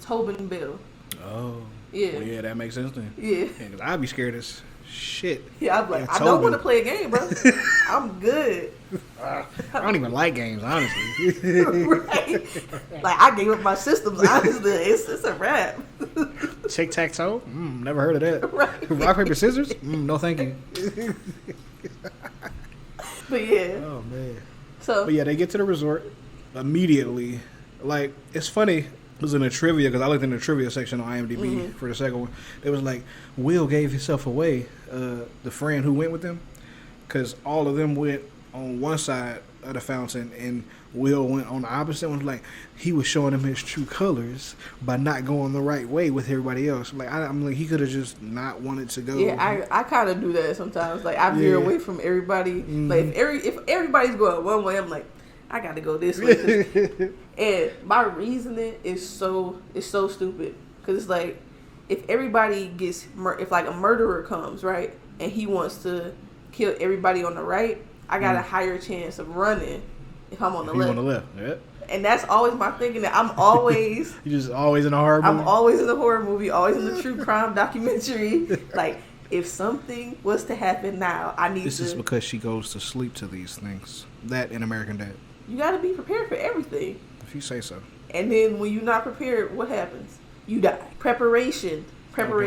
A: Tobin Bell.
B: Oh.
A: Yeah.
B: Well, yeah, that makes sense then.
A: Yeah.
B: Because I'd be scared as shit.
A: Yeah, I'm like,
B: And
A: I don't want to play a game, bro. I'm good.
B: I don't even like games, honestly.
A: Right? Like, I gave up my systems, honestly. It's a wrap.
B: Tic-tac-toe? Never heard of that.
A: Right.
B: Rock, paper, scissors? No, thank you.
A: But yeah.
B: Oh, man.
A: So.
B: But yeah, they get to the resort immediately. Like, it's funny. It was in the trivia, because I looked in the trivia section on IMDb for the second one. It was like, Will gave himself away, the friend who went with them, because all of them went on one side of the fountain, and Will went on the opposite one. Like, he was showing them his true colors by not going the right way with everybody else. Like, I'm like, he could have just not wanted to go.
A: Yeah, I kind of do that sometimes. Like, I veer away from everybody. Like, if everybody's going one way, I'm like, I got to go this way. And my reasoning is so stupid. Because it's like, if everybody gets, if like a murderer comes, right, and he wants to kill everybody on the right, I got a higher chance of running if I'm on the left.
B: On the left, yeah.
A: And that's always my thinking, that I'm always...
B: You just always in a horror movie?
A: I'm always in a horror movie, always in a true crime documentary. Like, if something was to happen now, I need to...
B: This is because she goes to sleep to these things. That in American Dad.
A: You got to be prepared for everything.
B: If you say so.
A: And then when you're not prepared, what happens? You die. Preparation. Okay.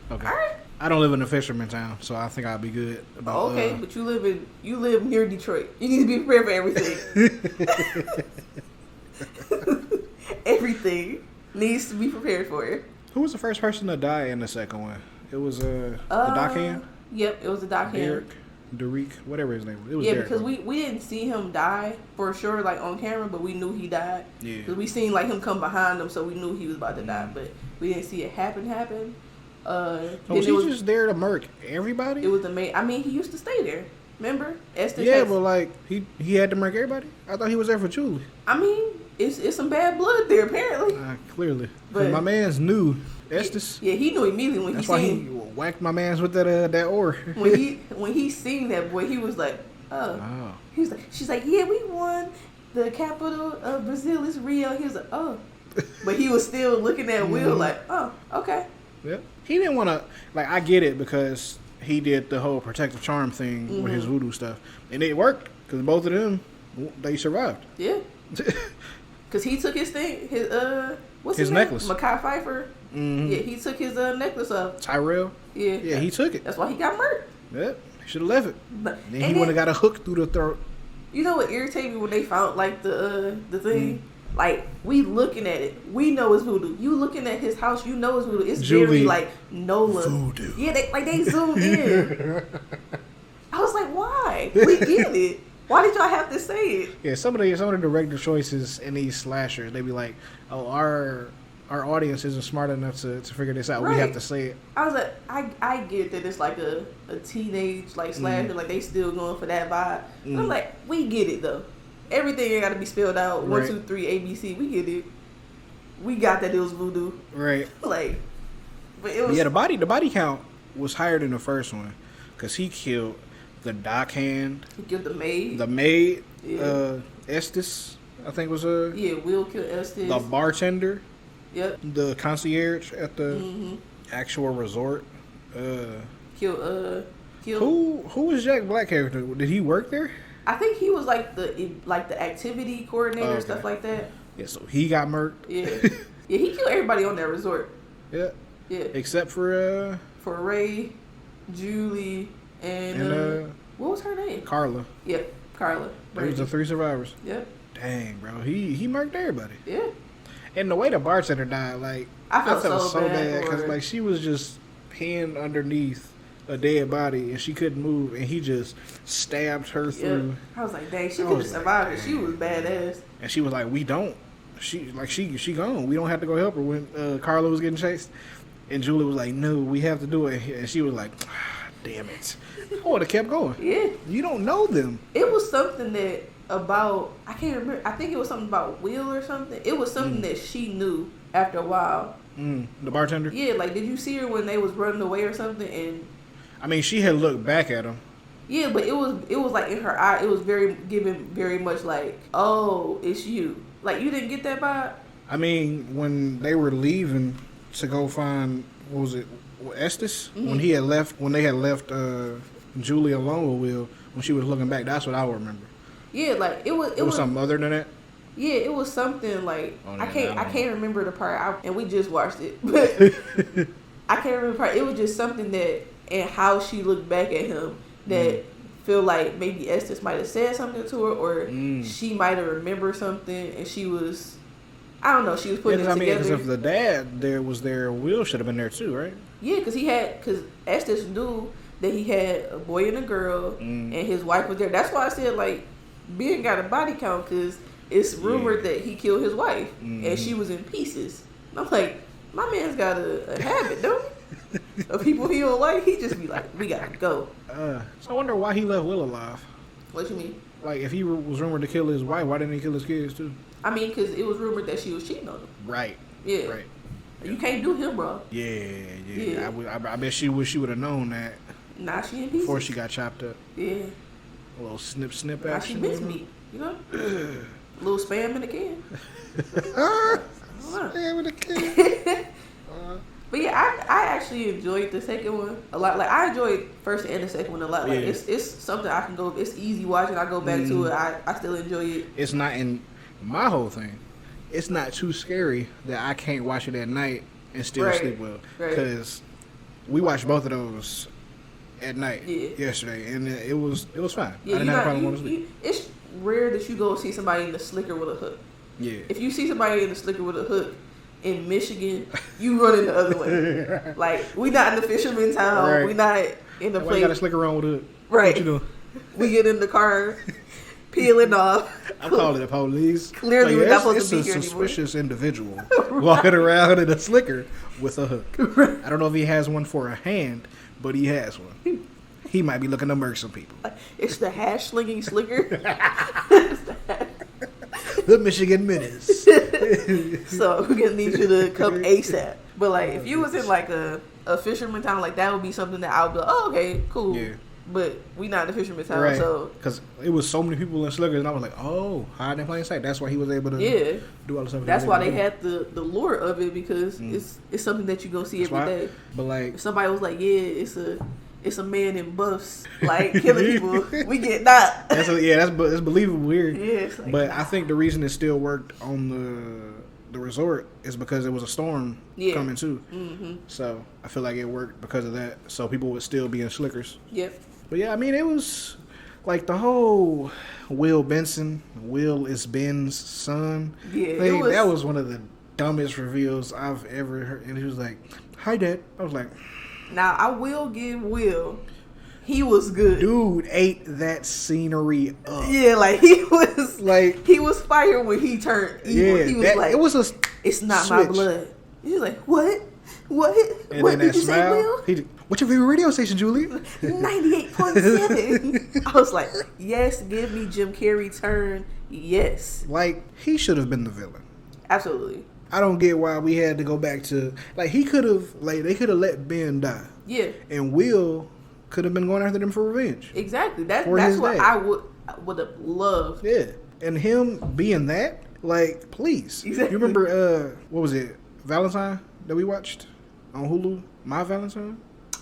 A: All right.
B: I don't live in a fisherman town, so I think I'll be good. About,
A: but you live near Detroit. You need to be prepared for everything. Everything needs to be prepared for it.
B: Who was the first person to die in the second one? It was the dockhand?
A: Yep, it was the dockhand.
B: Derek, whatever his name was. It was
A: Derek,
B: because
A: we didn't see him die for sure, like on camera, but we knew he died.
B: Yeah.
A: Because we seen like him come behind him, so we knew he was about to die, but we didn't see it happen.
B: Was he just there to murk everybody?
A: It was the main. I mean, he used to stay there. Remember?
B: But like he had to murk everybody. I thought he was there for Julie.
A: I mean, it's some bad blood there apparently.
B: Clearly, but my man's knew Estes.
A: Yeah, he knew immediately when
B: That's why he whacked my man's with that oar.
A: when he seen that boy, he was like, oh. She's like, yeah, we won. The capital of Brazil is Rio. He was like, oh, but he was still looking at Will like, oh, okay.
B: Yeah, he didn't want to. Like, I get it because he did the whole protective charm thing with his voodoo stuff, and it worked because both of them they survived.
A: Yeah, because he took his thing, what's
B: his necklace,
A: Mekhi Phifer. Mm-hmm. Yeah, he took his necklace off.
B: Tyrell.
A: Yeah,
B: he took it.
A: That's why he got murdered.
B: Yeah, he should have left it. Then he would have got a hook through the throat.
A: You know what irritated me when they found like the thing? Like, we looking at it, we know it's voodoo. You looking at his house, you know it's voodoo. It's Julie, very like Nola
B: voodoo.
A: Yeah, they zoomed in. I was like, why? We get it. Why did y'all have to say it?
B: Yeah, some of the director choices in these slashers, they be like, oh, our audience isn't smart enough to figure this out. Right. We have to say it.
A: I was like, I get that it's like a teenage like slasher, like they still going for that vibe. I'm like, we get it though. Everything ain't got to be spelled out. 1, 2, 3, ABC. We get it. We got that it was voodoo.
B: Right.
A: Like, but it was.
B: Yeah, the body count was higher than the first one because he killed the dockhand.
A: He killed the maid.
B: The maid. Yeah. Estes, I think was a.
A: Yeah, Will killed Estes.
B: The bartender.
A: Yep.
B: The concierge at the actual resort.
A: Killed.
B: Who was Jack Black character? Did he work there?
A: I think he was like the activity coordinator, stuff like that.
B: Yeah, so he got murked.
A: Yeah, yeah, he killed everybody on that resort.
B: Yeah, yeah, except for
A: Ray, Julie, and what was her name?
B: Carla.
A: Yep, Carla.
B: There's the 3 survivors.
A: Yep.
B: Dang, bro, he murked everybody.
A: Yeah.
B: And the way the bartender died, like
A: I felt so bad
B: because like she was just pinned underneath a dead body and she couldn't move and he just stabbed her through.
A: I was like, dang, she could have survived it. She was badass.
B: And she was like, we don't. She gone. We don't have to go help her when Carla was getting chased. And Julie was like, no, we have to do it. And she was like, Damn it. I would have kept going.
A: Yeah.
B: You don't know them.
A: It was something that about, I can't remember. I think it was something about Will or something. It was something that she knew after a while.
B: The bartender?
A: Yeah, like, did you see her when they was running away or something? And
B: I mean, she had looked back at him.
A: yeah, but it was like in her eye, it was very much like, oh, it's you. Like, you didn't get that vibe?
B: I mean, when they were leaving to go find, what was it, Estes? When they had left Julie alone with Will, when she was looking back, that's what I remember.
A: Yeah, like it was
B: something other than that.
A: Yeah, it was something like I can't remember the part, and we just watched it, but I can't remember the part. It was just something that, and how she looked back at him, that feel like maybe Estes might have said something to her, or she might have remembered something, and she was, I don't know, she was putting it together.
B: Because if the dad was there, Will should have been there too, right?
A: Yeah, because Estes knew that he had a boy and a girl, and his wife was there. That's why I said, like, Ben got a body count, because it's rumored that he killed his wife, and she was in pieces. And I'm like, my man's got a habit, don't he? Of people he don't like, he just be like, we gotta go.
B: So I wonder why he left Will alive.
A: What you mean?
B: Like, if he was rumored to kill his wife, why didn't he kill his kids too?
A: I mean, because it was rumored that she was cheating on him.
B: Right.
A: Yeah.
B: Right.
A: You can't do him, bro.
B: Yeah. I bet she would have known that.
A: Nah, she in pieces.
B: Before she got chopped up.
A: Yeah.
B: A little snip action.
A: Now she mince meat, you know? A little spam in the can.
B: Spam in the can.
A: But yeah, I actually enjoyed the second one a lot. Like, I enjoyed first and the second one a lot. Like, it's something I can go. It's easy watching. I go back to it. I still enjoy it.
B: It's not in my whole thing. It's not too scary that I can't watch it at night and still sleep well. Because we watched both of those at night yesterday, and it was fine.
A: Yeah,
B: I didn't have a problem going to sleep.
A: It's rare that you go see somebody in the slicker with a hook.
B: Yeah.
A: If you see somebody in the slicker with a hook in Michigan, you run in the other way. Like, we not in the fisherman town. Right. We not in the place.
B: You got a slicker on with a hook.
A: Right.
B: What you doing?
A: We get in the car, peeling off.
B: I called it the police.
A: Clearly, we're not supposed to be here anymore.
B: It's a suspicious individual walking around in a slicker with a hook. Right. I don't know if he has one for a hand, but he has one. He might be looking to murder some people.
A: It's the hash slinging slicker.
B: The Michigan Menace.
A: So we're gonna need you to come ASAP. But like, if you was in like a fisherman town, like, that would be something that I would be like, oh, okay, cool. Yeah. But we not in the fisherman town,
B: right.
A: So
B: because it was so many people in slickers, and I was like, oh, hide in plain sight. That's why he was able to do all the stuff.
A: That's why they had the lure of it, because it's something that you go see every day. But like, if somebody was like, yeah, it's a man in buffs, like, killing people, we get that.
B: That's believable. Weird.
A: Yeah, like,
B: but I think the reason it still worked on the resort is because it was a storm coming too. Mm-hmm. So I feel like it worked because of that. So people would still be in slickers.
A: Yep.
B: But yeah, I mean, it was like the whole Will is Ben's son.
A: Yeah,
B: that was one of the dumbest reveals I've ever heard. And he was like, "Hi, Dad." I was like,
A: now I will give Will. He was good.
B: Dude ate that scenery up.
A: Yeah, like, he was fire when he turned evil.
B: Yeah,
A: he was like,
B: it was
A: it's not switch. My blood. He was like, what?
B: And
A: what
B: then
A: did you
B: smile,
A: say, Will?
B: What's your favorite radio station, Julie?
A: 98.7. I was like, yes, give me Jim Carrey turn. Yes.
B: Like, he should have been the villain.
A: Absolutely.
B: I don't get why we had to go back to, like, they could have let Ben die.
A: Yeah.
B: And Will could have been going after them for revenge.
A: Exactly. That's what I would have loved.
B: Yeah. And him being that, like, please.
A: Exactly.
B: You remember, what was it, Valentine that we watched on Hulu? My Valentine?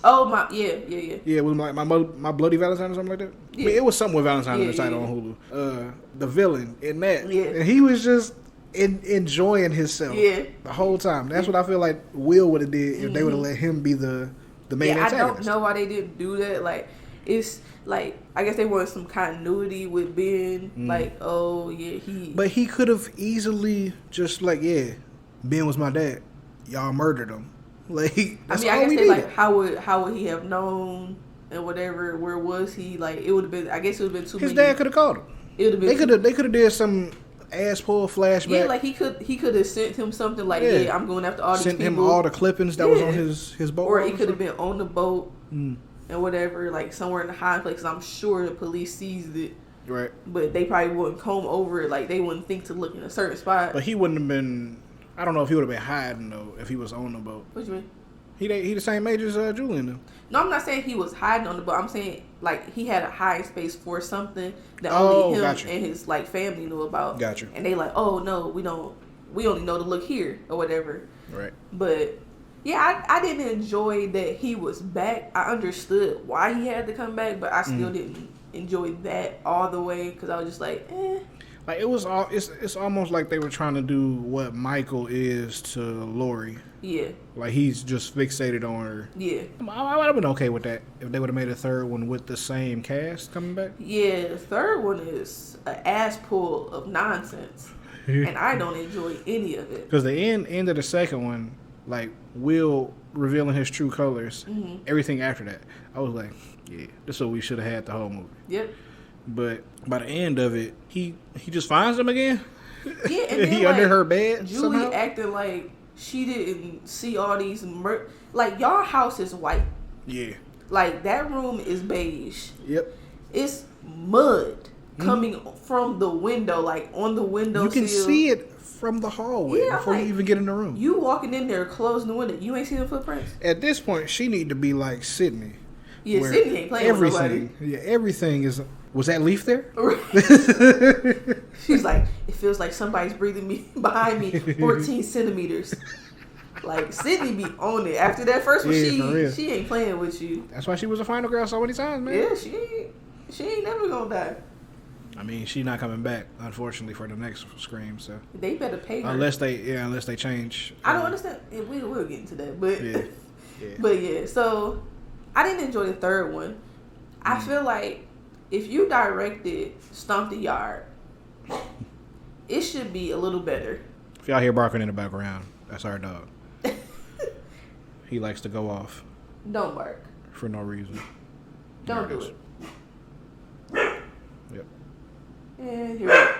A: Oh, yeah.
B: Yeah, it was like my Bloody Valentine or something like that. Yeah. I mean, it was something with Valentine in the title on Hulu. The villain in that. Yeah. And he was just enjoying himself the whole time. That's what I feel like Will would have did if they would have let him be the main antagonist. I don't
A: know why they didn't do that. Like, it's like, I guess they wanted some continuity with Ben. Like, oh yeah,
B: But he could have easily just like, yeah, Ben was my dad. Y'all murdered him. Like, that's all we needed.
A: Like, how would he have known and whatever? Where was he? Like, it would have been. I guess it would have been too.
B: His dad could have called him.
A: It would have been.
B: They could have did some ass pull flashback.
A: Yeah, like he could have sent him something like, I'm going after all these people.
B: Sent him all the clippings that was on his boat.
A: Or he could have been on the boat and whatever, like somewhere in the high place. I'm sure the police sees it,
B: Right.
A: but they probably wouldn't comb over it. Like they wouldn't think to look in a certain spot.
B: But he wouldn't have been. I don't know if he would have been hiding though if he was on the boat.
A: What you mean?
B: He the same age as Julian though.
A: No, I'm not saying he was hiding on the boat. I'm saying like he had a hiding space for something that only him
B: gotcha.
A: and his like family knew about.
B: Gotcha.
A: And they like, oh no, we don't. We only know to look here or whatever.
B: Right.
A: But yeah, I didn't enjoy that he was back. I understood why he had to come back, but I still didn't enjoy that all the way because I was just like, eh.
B: Like it was all. It's almost like they were trying to do what Michael is to Lori.
A: Yeah.
B: Like he's just fixated on her.
A: Yeah.
B: I would have been okay with that if they would have made a third one with the same cast coming back.
A: Yeah, the third one is an ass pull of nonsense. And I don't enjoy any of it.
B: Because the end of the second one, like Will revealing his true colors, everything after that, I was like, yeah, this is what we should have had the whole movie.
A: Yep.
B: But by the end of it, he just finds them again.
A: Yeah, and then,
B: he under her bed.
A: Julie
B: somehow?
A: acting like she didn't see all these like y'all house is white.
B: Yeah.
A: Like that room is beige.
B: Yep.
A: It's mud coming from the window, like on the window.
B: You can see it from the hallway before you even get in the room.
A: You walking in there, closing the window, you ain't see the footprints.
B: At this point, she need to be like Sydney.
A: Yeah, Sydney ain't playing with nobody.
B: Yeah, everything is. Was that leaf there?
A: She's like, it feels like somebody's breathing me behind me 14 centimeters. Like Sydney be on it. After that first one, she ain't playing with you.
B: That's why she was a final girl so many times, man.
A: Yeah, she ain't never gonna die.
B: I mean, she's not coming back, unfortunately, for the next Scream. So
A: they better pay her
B: unless they change.
A: I don't understand. We'll get into that, but
B: yeah.
A: but yeah. So I didn't enjoy the third one. I feel like if you directed Stomp the Yard, it should be a little better.
B: If y'all hear barking in the background, that's our dog. He likes to go off.
A: Don't bark.
B: For no reason.
A: Don't do it.
B: Yep.
A: And here we go.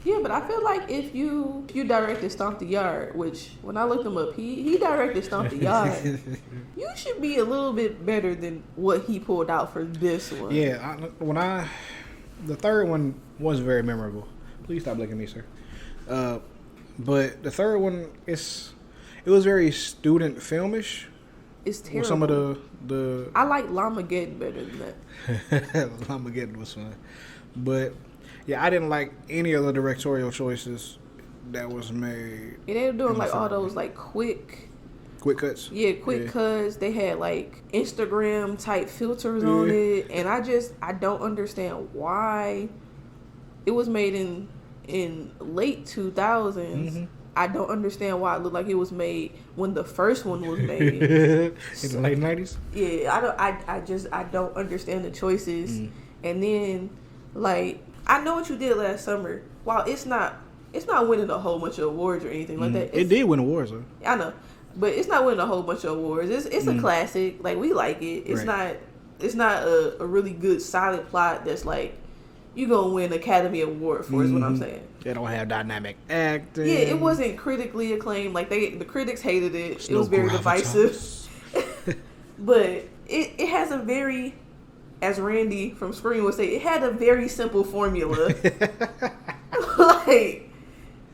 A: Yeah, but I feel like if you directed Stomp the Yard, which when I looked him up, he directed Stomp the Yard. You should be a little bit better than what he pulled out for this one.
B: Yeah, the third one was very memorable. Please stop looking at me, sir. But the third one, it was very student filmish.
A: It's terrible.
B: With some of the
A: I like Llamageddon better than that.
B: Llamageddon was fun, but yeah, I didn't like any of the directorial choices that was made.
A: And they were doing like all those like quick
B: cuts.
A: Yeah, quick cuts. They had like Instagram type filters on it, and I don't understand why it was made in late 2000s. Mm-hmm. I don't understand why it looked like it was made when the first one was made
B: in the late 90s.
A: Yeah, I don't understand the choices. And then like I know what you did last summer. While it's not winning a whole bunch of awards or anything like that.
B: It did win awards though.
A: I know, but it's not winning a whole bunch of awards. It's a classic. Like we like it. It's not a really good solid plot that's like you gonna win Academy Award for. Is what I'm saying.
B: They don't have dynamic acting.
A: Yeah, it wasn't critically acclaimed. Like the critics hated it. It was very divisive. But it has a very, as Randy from Scream would say, it had a very simple formula. Like,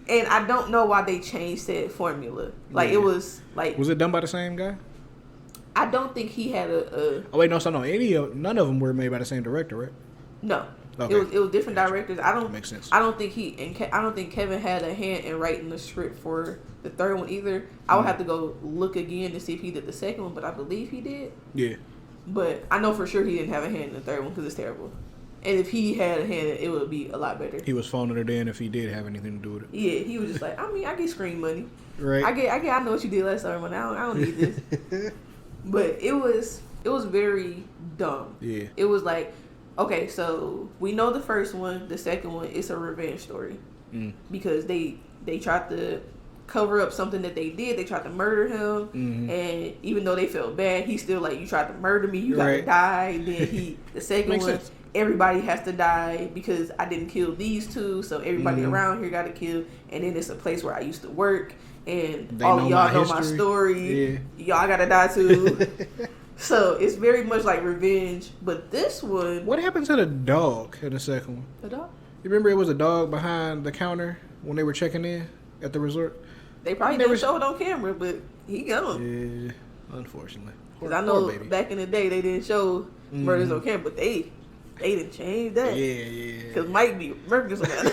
A: and I don't know why they changed that formula. Like it was like.
B: Was it done by the same guy?
A: I don't think he had a.
B: Oh wait, no, none of them were made by the same director, right?
A: No.
B: Okay.
A: It was different directors.
B: Makes sense.
A: I don't think I don't think Kevin had a hand in writing the script for the third one either. I would have to go look again to see if he did the second one, but I believe he did.
B: Yeah.
A: But I know for sure he didn't have a hand in the third one because it's terrible. And if he had a hand, it would be a lot better.
B: He was phoning it in if he did have anything to do with it.
A: Yeah, he was just like, I mean, I get Scream money.
B: Right.
A: I know what you did last summer. I don't need this. But it was very dumb.
B: Yeah.
A: It was like, okay, so we know the first one. The second one, it's a revenge story. Because they tried to cover up something that they did. They tried to murder him. And even though they felt bad, he's still like, you tried to murder me. You gotta die. Then the second
B: Makes
A: one,
B: sense.
A: Everybody has to die because I didn't kill these two. So everybody around here got to kill. And then it's a place where I used to work. And all of y'all know my story. Yeah. Y'all gotta die too. So it's very much like revenge. But this one...
B: What happened to the dog in the second one?
A: The dog?
B: You remember it was a dog behind the counter when they were checking in at the resort?
A: They probably never showed it on camera, but he gone.
B: Yeah, unfortunately.
A: Because I know back in the day they didn't show murders on camera, but they didn't change that.
B: Yeah.
A: Because Mike be murking somebody.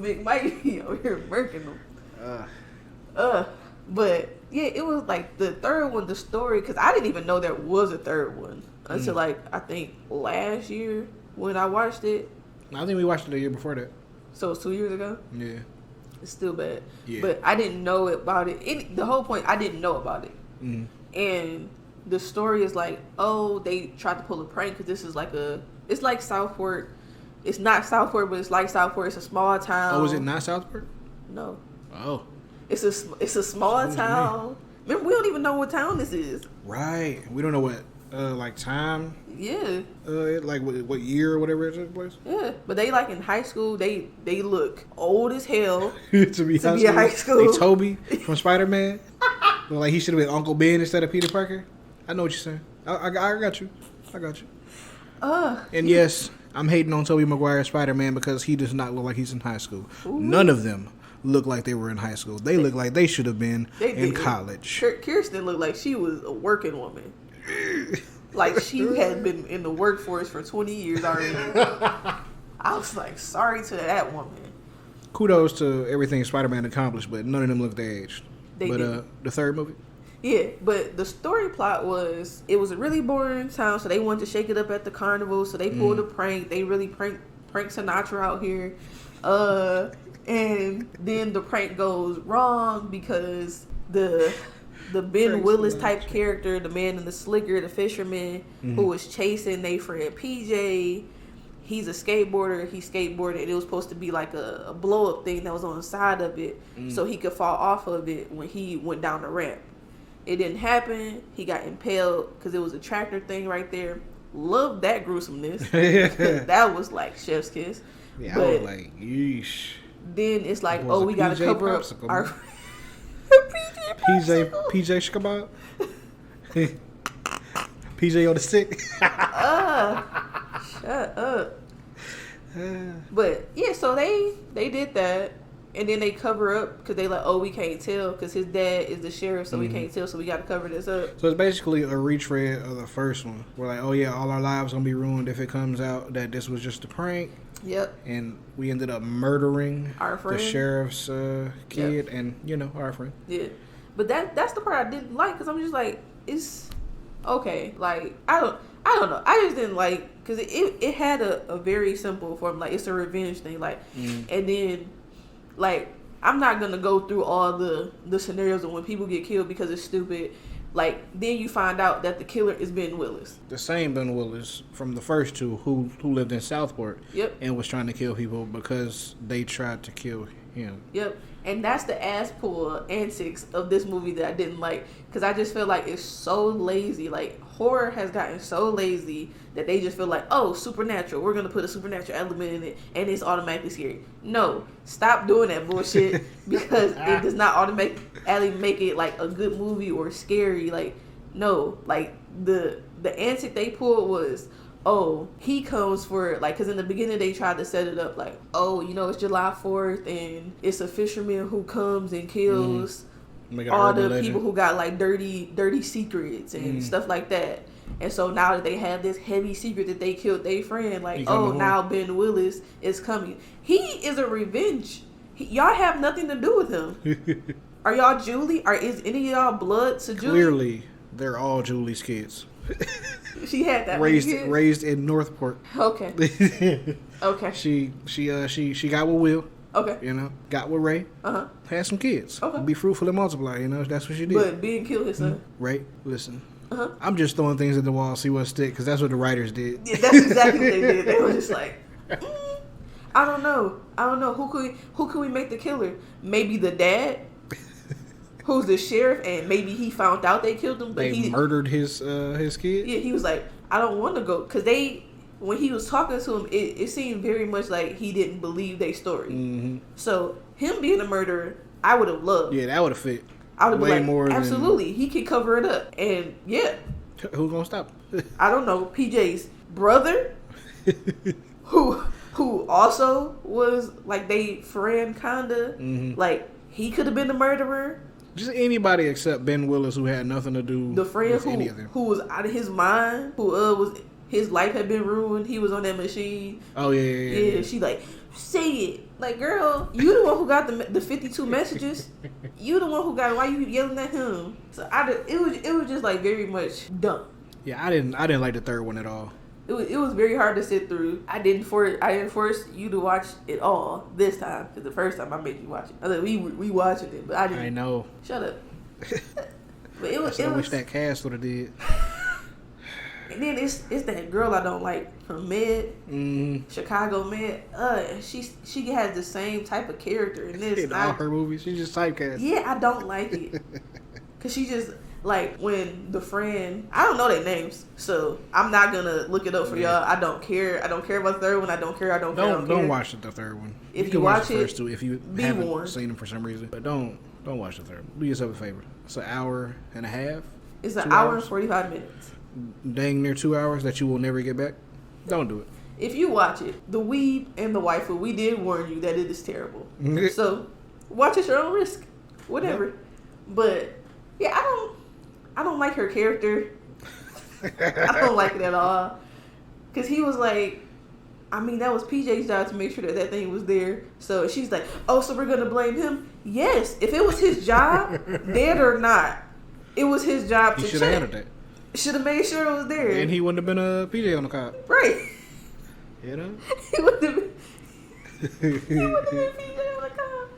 A: Big Mike be over here murking them. But yeah, it was like the third one, the story, because I didn't even know there was a third one until like I think last year when I watched it.
B: I think we watched it the year before that.
A: So it's 2 years ago.
B: Yeah,
A: it's still bad.
B: Yeah.
A: But I didn't know about it. The whole point, I didn't know about it. And the story is like, oh, they tried to pull a prank because this is like it's like Southport. It's not Southport, but it's like Southport. It's a small town.
B: Oh, is it not Southport?
A: No.
B: Oh.
A: It's a small town. Remember, we don't even know what town this is.
B: Right. We don't know what, like time.
A: Yeah.
B: Like what year or whatever it took place.
A: Yeah, but they like in high school. They look old as hell
B: to be in
A: high school.
B: Like Toby from Spider-Man. Like he should have been Uncle Ben instead of Peter Parker. I know what you're saying. I got you. And yes, I'm hating on Tobey Maguire's Spider-Man because he does not look like he's in high school. Ooh. None of them look like they were in high school. They look like they should have been in college.
A: Kirsten looked like she was a working woman. Like she had been in the workforce for 20 years already. I was like, sorry to that woman.
B: Kudos to everything Spider-Man accomplished, but none of them look their age. The third movie?
A: Yeah, but the story plot was, it was a really boring town, so they wanted to shake it up at the carnival, so they pulled a prank. They really pranked Sinatra out here. And then the prank goes wrong because the Ben Willis type character, the man in the slicker, the fisherman who was chasing their friend PJ, he's a skateboarder. He skateboarded, and it was supposed to be like a blow up thing that was on the side of it, so he could fall off of it when he went down the ramp. It didn't happen. He got impaled because it was a tractor thing right there. Loved that gruesomeness. That was like chef's kiss.
B: Yeah,
A: but
B: I was like, yeesh.
A: then it's like,
B: It was
A: oh,
B: a
A: we gotta
B: PJ
A: cover
B: popsicle,
A: up our
B: man.
A: PJ
B: PJ Shkabab. PJ on the stick.
A: Shut up. But yeah, so they did that, and then they cover up because they like, oh, we can't tell because his dad is the sheriff, so we can't tell, so we got to cover this up.
B: So it's basically a retread of the first one. We're like, oh yeah, all our lives gonna be ruined if it comes out that this was just a prank.
A: Yep.
B: And we ended up murdering
A: Our friend.
B: the sheriff's kid, and our friend.
A: Yeah, but that's the part I didn't like because I'm just like, it's okay. Like I don't know. I just didn't like because it had a very simple form. Like it's a revenge thing. Like and then like I'm not gonna go through all the scenarios of when people get killed because it's stupid. Like then you find out that the killer is Ben Willis.
B: The same Ben Willis from the first two who lived in Southport.
A: Yep.
B: And was trying to kill people because they tried to kill him.
A: Yep. And that's the ass pull antics of this movie that I didn't like because I just feel like it's so lazy. Like horror has gotten so lazy that they just feel like, oh, supernatural. We're gonna put a supernatural element in it, and it's automatically scary. No, stop doing that bullshit because it does not automatically make it like a good movie or scary. Like no, like the antic they pulled was, oh, he comes for, like, because in the beginning they tried to set it up like, oh, it's July 4th and it's a fisherman who comes and kills all the people who got like dirty secrets and stuff like that. And so now that they have this heavy secret that they killed their friend, like, oh, now Ben Willis is coming. He is a revenge. Y'all have nothing to do with him. Are y'all Julie? Is any of y'all blood to Julie?
B: Clearly, they're all Julie's kids.
A: She had that
B: raised in Northport.
A: Okay. Okay.
B: She got with Will.
A: Okay.
B: Got with Ray. Had some kids.
A: Okay.
B: Be fruitful and multiply. That's what she did.
A: But Ben killed his son.
B: Ray, listen. I'm just throwing things at the wall, see what stick, because that's what the writers did.
A: Yeah, that's exactly what they did. They were just like, I don't know. Who could we make the killer? Maybe the dad, who's the sheriff, and maybe he found out they killed him, but he
B: murdered his kid.
A: Yeah, he was like, I don't want to go, because when he was talking to him, it seemed very much like he didn't believe their story. So him being a murderer, I would have loved.
B: Yeah, that would have fit.
A: I would have
B: way
A: been like,
B: more.
A: Absolutely, he could cover it up, and yeah.
B: Who's gonna stop?
A: I don't know. PJ's brother, who also was like they friend kinda, like he could have been the murderer.
B: Just anybody except Ben Willis, who had nothing to do.
A: The friend
B: with any of them.
A: who was out of his mind, who was his life had been ruined. He was on that machine.
B: Oh yeah.
A: She like, say it. Like, girl, you the one who got the 52 messages. You the one who got it. Why you yelling at him? So it was just like very much dumb.
B: Yeah, I didn't like the third one at all.
A: It was very hard to sit through. I didn't force you to watch it all this time, because the first time I made you watch it. I was like, we watching it, but I didn't.
B: I know.
A: Shut up. But it was.
B: I wish that cast would have did.
A: And then it's that girl I don't like from Med, Chicago Med. She has the same type of character in this.
B: In all her movies, she's just typecast.
A: Yeah, I don't like it. Cause she just like when the friend. I don't know their names, so I'm not gonna look it up for y'all. I don't care. I don't care about the third one. I don't care.
B: Don't watch the third one.
A: If
B: you
A: you watch
B: the first two, if you haven't
A: warned.
B: seen them for some reason, but don't watch the third one. Do yourself a favor. It's an hour and a half.
A: It's an hour and 45 minutes.
B: Dang near 2 hours that you will never get back. Don't do it.
A: If you watch it, the Weeb and the Waifu, we did warn you that it is terrible. So watch at your own risk. Whatever. Yep. But yeah, I don't like her character. I don't like it at all. Cause he was like, I mean, that was PJ's job to make sure that thing was there. So she's like, oh, so we're gonna blame him? Yes. If it was his job, dead or not, it was his job to check.
B: He should have handled that.
A: Should have made sure it was there.
B: And he wouldn't have been a PJ on the cop.
A: Right.
B: You know?
A: He wouldn't have been PJ on the cop.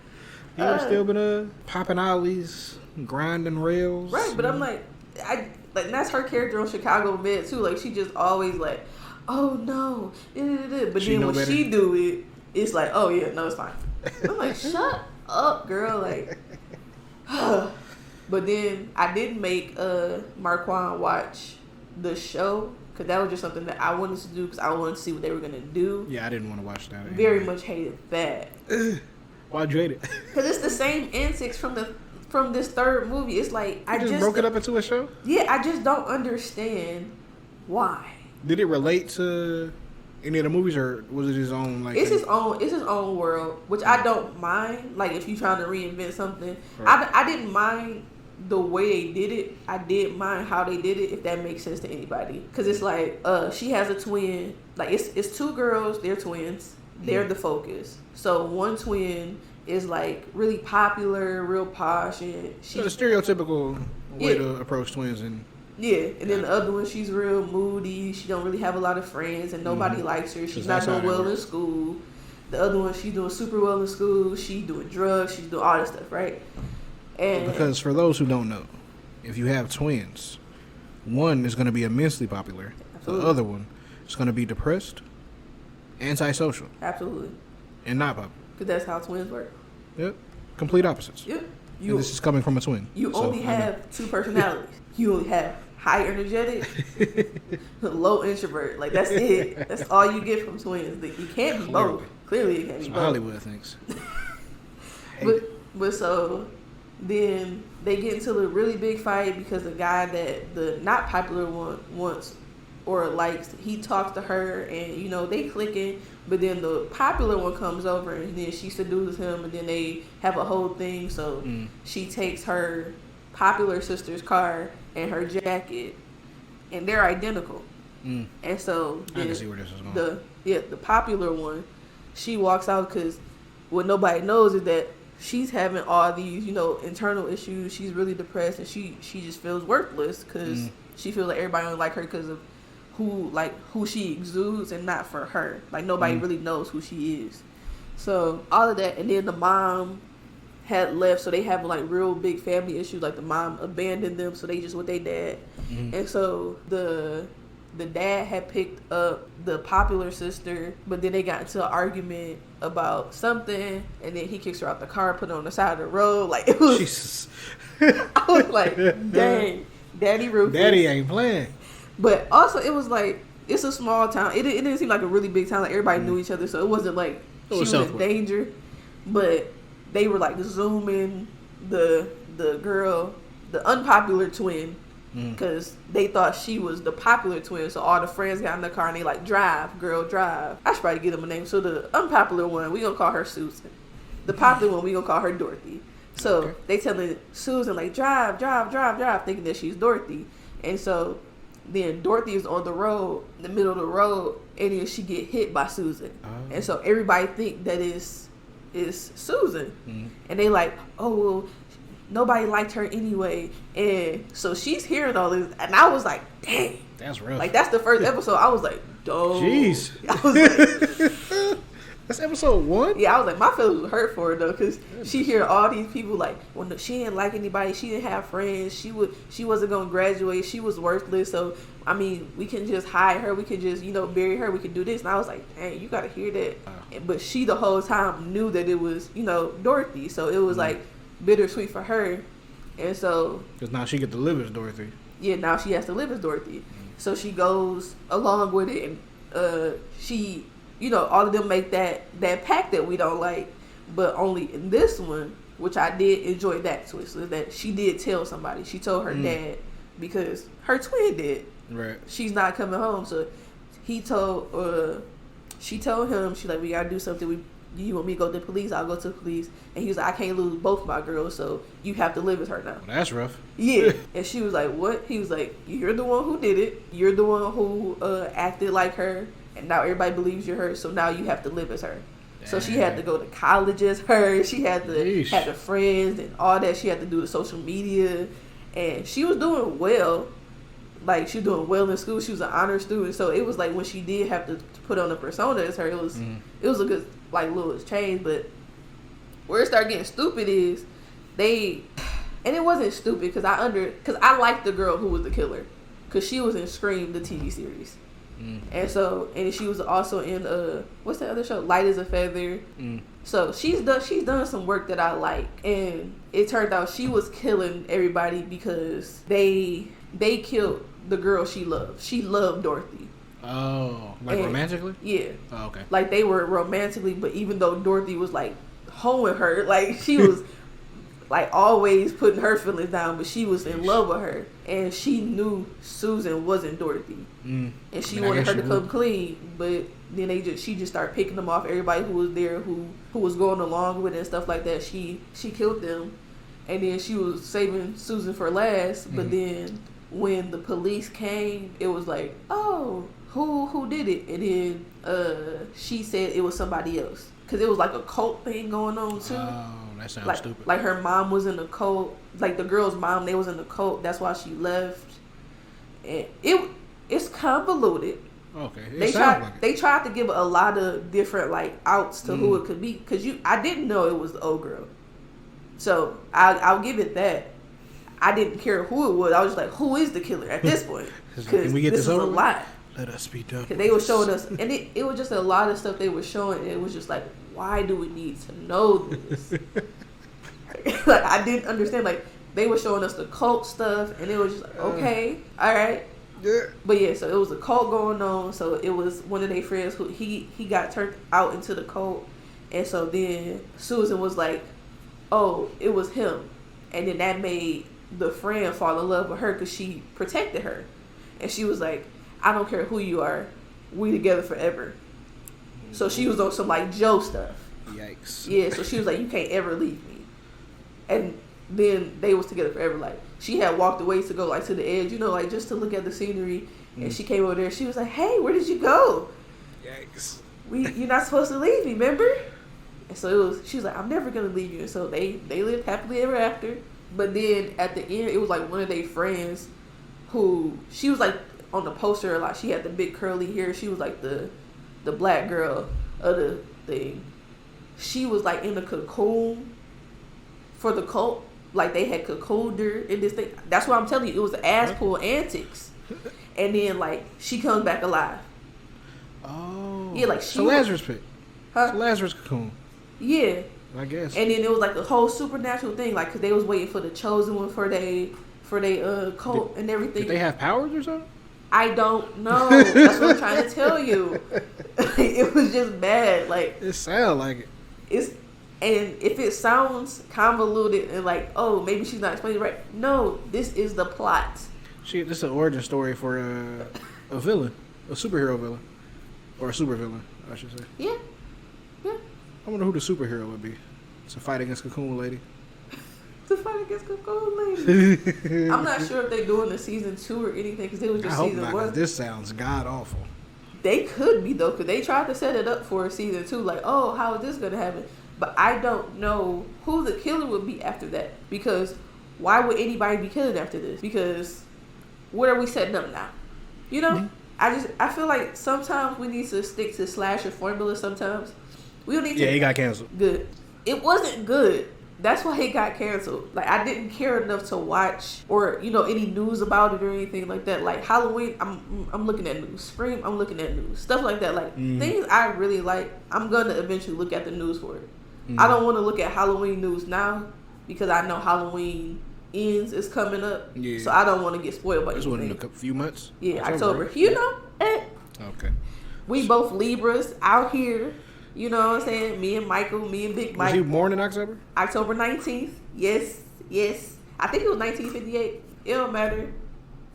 B: He would have still been popping ollies, grinding rails.
A: Right, but I'm like, that's her character on Chicago Med too. Like, she just always like, oh no. But then when she do it, it's like, oh yeah, no, it's fine. I'm like, shut up, girl. Like, but then I did make Marquand watch the show, because that was just something that I wanted to do because I wanted to see what they were gonna do.
B: Yeah, I didn't want to watch that.
A: Very much hated that.
B: Why'd you hate it?
A: Because it's the same antics from this third movie. It's like
B: I just broke it up into a show.
A: Yeah, I just don't understand why.
B: Did it relate to any of the movies, or was it his own? Like
A: it's his own world, which I don't mind. Like if you're trying to reinvent something,
B: right.
A: I didn't mind the way they did it. I did mind how they did it, if that makes sense to anybody. Because it's like she has a twin. Like it's two girls. They're twins. They're the focus. So one twin is like really popular, real posh, and she's
B: the stereotypical way to approach twins. And
A: then the other one, she's real moody. She don't really have a lot of friends, and nobody likes her. She's not doing well in school. The other one, she's doing super well in school. She's doing drugs. She's doing all this stuff, right? And
B: because for those who don't know, if you have twins, one is going to be immensely popular. Absolutely. The other one is going to be depressed, antisocial.
A: Absolutely.
B: And not popular.
A: Because that's how twins work.
B: Yep. Complete opposites.
A: Yep.
B: And this is coming from a twin.
A: You only have two personalities. You only have high energetic, low introvert. Like that's it. That's all you get from twins. Like, you can't be both. Clearly, you can't be both.
B: Hollywood thinks.
A: But so then they get into a really big fight because the guy that the not popular one wants or likes, he talks to her and they clicking. But then the popular one comes over and then she seduces him, and then they have a whole thing. So she takes her popular sister's car and her jacket, and they're identical. And so
B: I can see where this is going.
A: The popular one, she walks out because what nobody knows is that she's having all these internal issues. She's really depressed, and she just feels worthless because she feels like everybody only like her because of who she exudes, and not for her. Like nobody really knows who she is. So all of that, and then the mom had left, so they have like real big family issues. Like the mom abandoned them, so they just with their dad. And so the dad had picked up the popular sister, but then they got into an argument about something, and then he kicks her out the car, put her on the side of the road. Like it was, Jesus. I was like, dang, Daddy Rufus.
B: Daddy ain't playing.
A: But also, it was like, it's a small town. It didn't seem like a really big town. Like everybody knew each other, so it wasn't like she was in danger. But they were like zooming the girl, the unpopular twin, because they thought she was the popular twin. So all the friends got in the car and they like, drive, girl, drive. I should probably give them a name. So the unpopular one, we gonna call her Susan. The popular one, we gonna call her Dorothy. So they telling Susan like, drive, thinking that she's Dorothy. And so then Dorothy is on the road, in the middle of the road, and then she get hit by Susan. And so everybody think that is Susan. And they like, oh, well, nobody liked her anyway. And so she's hearing all this, and I was like, dang.
B: That's real.
A: Like, that's the first episode. I was like, dog.
B: Jeez.
A: I was like,
B: that's episode 1?
A: Yeah, I was like, my feelings was hurt for her, though, because she hear all these people, like, when she didn't like anybody, she didn't have friends, she wasn't going to graduate, she was worthless, so, I mean, we can just hide her, we can just, bury her, we can do this, and I was like, dang, you got to hear that. But she, the whole time, knew that it was, Dorothy, so it was, like, bittersweet for her, and so...
B: Because now she get to live as Dorothy.
A: Yeah, now she has to live as Dorothy. So she goes along with it, and she... all of them make that pact that we don't like, but only in this one, which I did enjoy that twist, is that she did tell somebody. She told her dad because her twin did.
B: Right.
A: She's not coming home, so she told him, she's like, we gotta do something. You want me to go to the police? I'll go to the police. And he was like, I can't lose both my girls, so you have to live with her now.
B: Well, that's rough.
A: Yeah. And she was like, what? He was like, you're the one who did it. You're the one who acted like her. And now everybody believes you're her, so now you have to live as her. Dang. So she had to go to college as her. She had to have the friends and all that. She had to do the social media. And she was doing well. Like, she was doing well in school. She was an honor student. So it was like when she did have to put on a persona as her, it was a good, like, little change. But where it started getting stupid is and it wasn't stupid because I liked the girl who was the killer. Because she was in Scream, the TV series. And so, and she was also in what's the other show? Light as a Feather. So she's done some work that I like, and it turned out she was killing everybody because they killed the girl she loved. She loved Dorothy.
B: Oh, like
A: and,
B: romantically?
A: Yeah.
B: Oh, okay.
A: Like they were romantically, but even though Dorothy was like hoeing her, like she was like always putting her feelings down, but she was in love with her, and she knew Susan wasn't Dorothy, and she wanted her to come clean. But then she just started picking them off. Everybody who was there, who was going along with it and stuff like that, she killed them, and then she was saving Susan for last. But then when the police came, it was like, oh, who did it? And then she said it was somebody else, because it was like a cult thing going on too.
B: That sounds stupid.
A: Like her mom was in the cult. Like the girl's mom, they was in the cult. That's why she left. And it's convoluted.
B: Okay.
A: They tried to give a lot of different like outs to who it could be, because I didn't know it was the old girl. So I'll give it that. I didn't care who it was. I was just like, who is the killer at this point?
B: Can we get this over?
A: Is a lot.
B: Let us be done.
A: Because they were showing us, and it was just a lot of stuff they were showing, and it was just like, why do we need to know this? Like, I didn't understand. Like, they were showing us the cult stuff, and it was just like, okay, all right.
B: Yeah.
A: But yeah, so it was a cult going on. So it was one of their friends who he got turned out into the cult, and so then Susan was like, oh, it was him, and then that made the friend fall in love with her because she protected her, and she was like, I don't care who you are, we together forever. So she was on some like Joe stuff.
B: Yikes.
A: Yeah, so she was like, you can't ever leave me. And then they was together forever. Like, she had walked away to go like to the edge, you know, like just to look at the scenery. And she came over there. She was like, hey, where did you go?
B: Yikes.
A: You're not supposed to leave me, remember? And so she was like, I'm never gonna leave you. And so they lived happily ever after. But then at the end, it was like one of their friends who, she was like on the poster, like she had the big curly hair. She was like the black girl of the thing. She was like in the cocoon for the cult. Like they had cocooned her in this thing. That's what I'm telling you. It was the ass pull antics. And then like she comes back alive.
B: Oh.
A: Yeah, like
B: she. So Lazarus pit.
A: Huh?
B: So Lazarus cocoon.
A: Yeah.
B: I guess.
A: And then it was like a whole supernatural thing, like because they was waiting for the chosen one for they cult and everything.
B: Did they have powers or something?
A: I don't know. That's what I'm trying to tell you. It was just bad. Like
B: it sounds like it.
A: And if it sounds convoluted and like, oh, maybe she's not explaining right. No, this is the plot.
B: This is an origin story for a villain, a superhero villain, or a supervillain, I should say.
A: Yeah.
B: I wonder who the superhero would be. To fight against Cocoon Lady.
A: To fight against Cocoon Lady. I'm not sure if they're doing the season 2 or anything, because it was just season 1.
B: This sounds god awful.
A: They could be though, because they tried to set it up for season 2. Like, oh, how is this gonna happen? But I don't know who the killer would be after that, because why would anybody be killing after this? Because what are we setting up now? You know, I feel like sometimes we need to stick to slasher formula. Sometimes we don't need to.
B: Yeah, he got canceled.
A: Good. It wasn't good. That's why it got canceled. Like, I didn't care enough to watch or, you know, any news about it or anything like that. Like, Halloween, I'm looking at news. Spring, I'm looking at news. Stuff like that. Like, things I really like, I'm going to eventually look at the news for it. I don't want to look at Halloween news now because I know Halloween ends is coming up. Yeah. So I don't want to get spoiled by anything.
B: This one in a few months?
A: Yeah, October. Right? You know.
B: Okay.
A: We both Libras out here. You know what I'm saying? Me and Michael, me and Big Mike.
B: Was he born in October?
A: October 19th. Yes. I think it was 1958. It don't matter.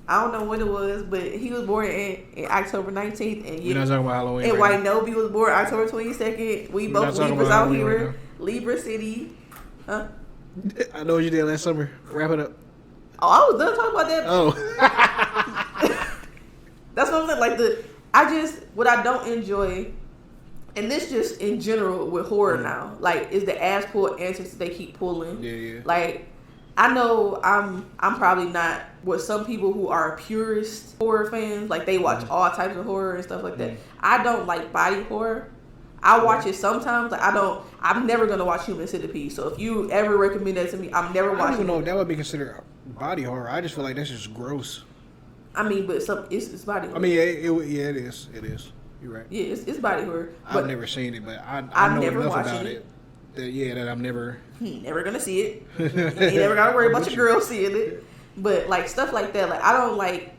A: I don't know when it was, but he was born in October 19th. And
B: we're not talking about Halloween.
A: And right Nobi was born October 22nd. We both Libras out here. Right Libra City. Huh?
B: I know what you did last summer. Wrap it up.
A: Oh, I was done talking about that.
B: Oh.
A: That's what I'm saying. Like, what I don't enjoy, and this just in general with horror now, like, is the ass pull antics that they keep pulling.
B: Yeah.
A: Like, I know I'm probably not what some people who are purist horror fans, like they watch all types of horror and stuff like that. I don't like body horror. I watch it sometimes. Like, I'm never gonna watch Human Centipede. So if you ever recommend that to me, I'm never watching.
B: I don't even know if that would be considered body horror. I just feel like that's just gross.
A: I mean, but it's body horror.
B: I mean, it is. You're right.
A: Yeah, it's body horror.
B: I've never seen it, but I know enough about it. That I'm never.
A: Never gonna see it. You never gotta worry about your girl seeing it. But like stuff like that, like I don't like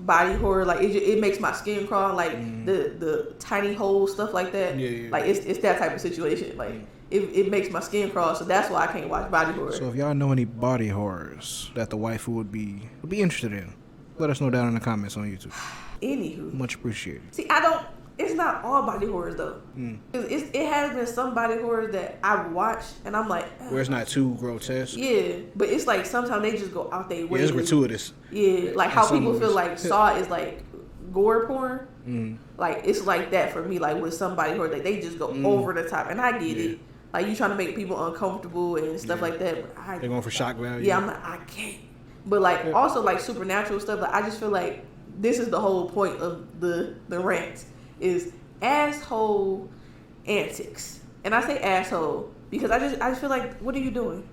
A: body horror. Like it makes my skin crawl. Like the tiny holes, stuff like that.
B: Yeah.
A: Like it's that type of situation. Like it makes my skin crawl. So that's why I can't watch body horror.
B: So if y'all know any body horrors that the waifu would be interested in, let us know down in the comments on YouTube.
A: Anywho,
B: Much appreciated.
A: see, it's not all body horrors though. It has been some body horrors that I've watched and I'm like,
B: where it's not too grotesque.
A: yeah, but it's like sometimes they just go out their way.
B: Yeah, it's gratuitous.
A: Yeah, like how people feel like Saw is like gore porn. Like it's like that for me. Like with somebody horror, like they just go over the top, and I get it. Like you trying to make people uncomfortable and stuff like that. But
B: They're going for shock value.
A: yeah, I'm like I can't. But like also like supernatural stuff. Like I just feel like this is the whole point of the rant is asshole antics, and I say asshole because I just feel like what are you doing?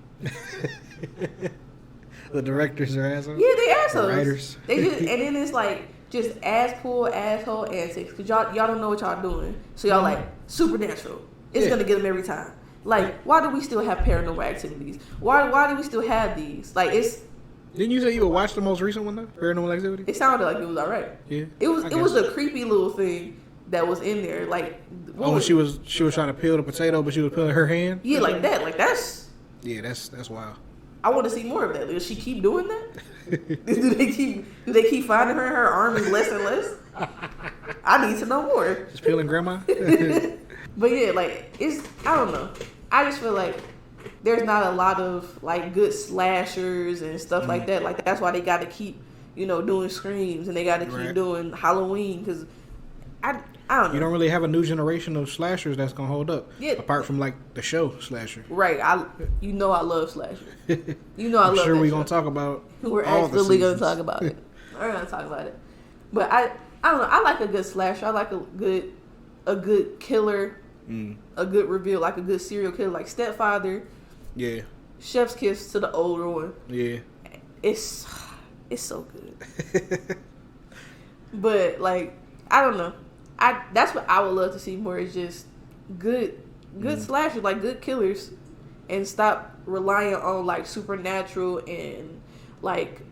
B: The directors are assholes.
A: Yeah, they assholes.
B: The writers.
A: They just and then it's like just asshole antics because y'all don't know what y'all doing. So y'all like supernatural. It's gonna get them every time. Like why do we still have paranormal activities? Why do we still have these? Like it's.
B: Didn't you say you would watch the most recent one though? Paranormal Activity?
A: It sounded like it was alright.
B: Yeah.
A: It was a creepy little thing that was in there. Like
B: she was trying to peel the potato, but she was peeling her hand.
A: Yeah, like that. Like that's.
B: Yeah, that's wild.
A: I want to see more of that. Does she keep doing that? do they keep finding her arm is less and less? I need to know more.
B: Just peeling grandma.
A: But yeah, like I don't know. I just feel like there's not a lot of like good slashers and stuff like that. Like that's why they got to keep doing Screams and they got to keep doing Halloween because I don't know.
B: You don't really have a new generation of slashers that's gonna hold up.
A: Yeah.
B: Apart from like the show slasher.
A: Right. I love slasher. I love.
B: Sure,
A: that
B: we
A: show.
B: gonna talk about.
A: We're
B: all
A: actually
B: the
A: gonna talk about it. We're gonna talk about it. But I don't know. I like a good slasher. I like a good killer. A good reveal, like a good serial killer, like Stepfather.
B: Yeah.
A: Chef's Kiss to the older one.
B: Yeah.
A: It's so good. But like I don't know. That's what I would love to see more is just good slashers, like good killers, and stop relying on like supernatural and like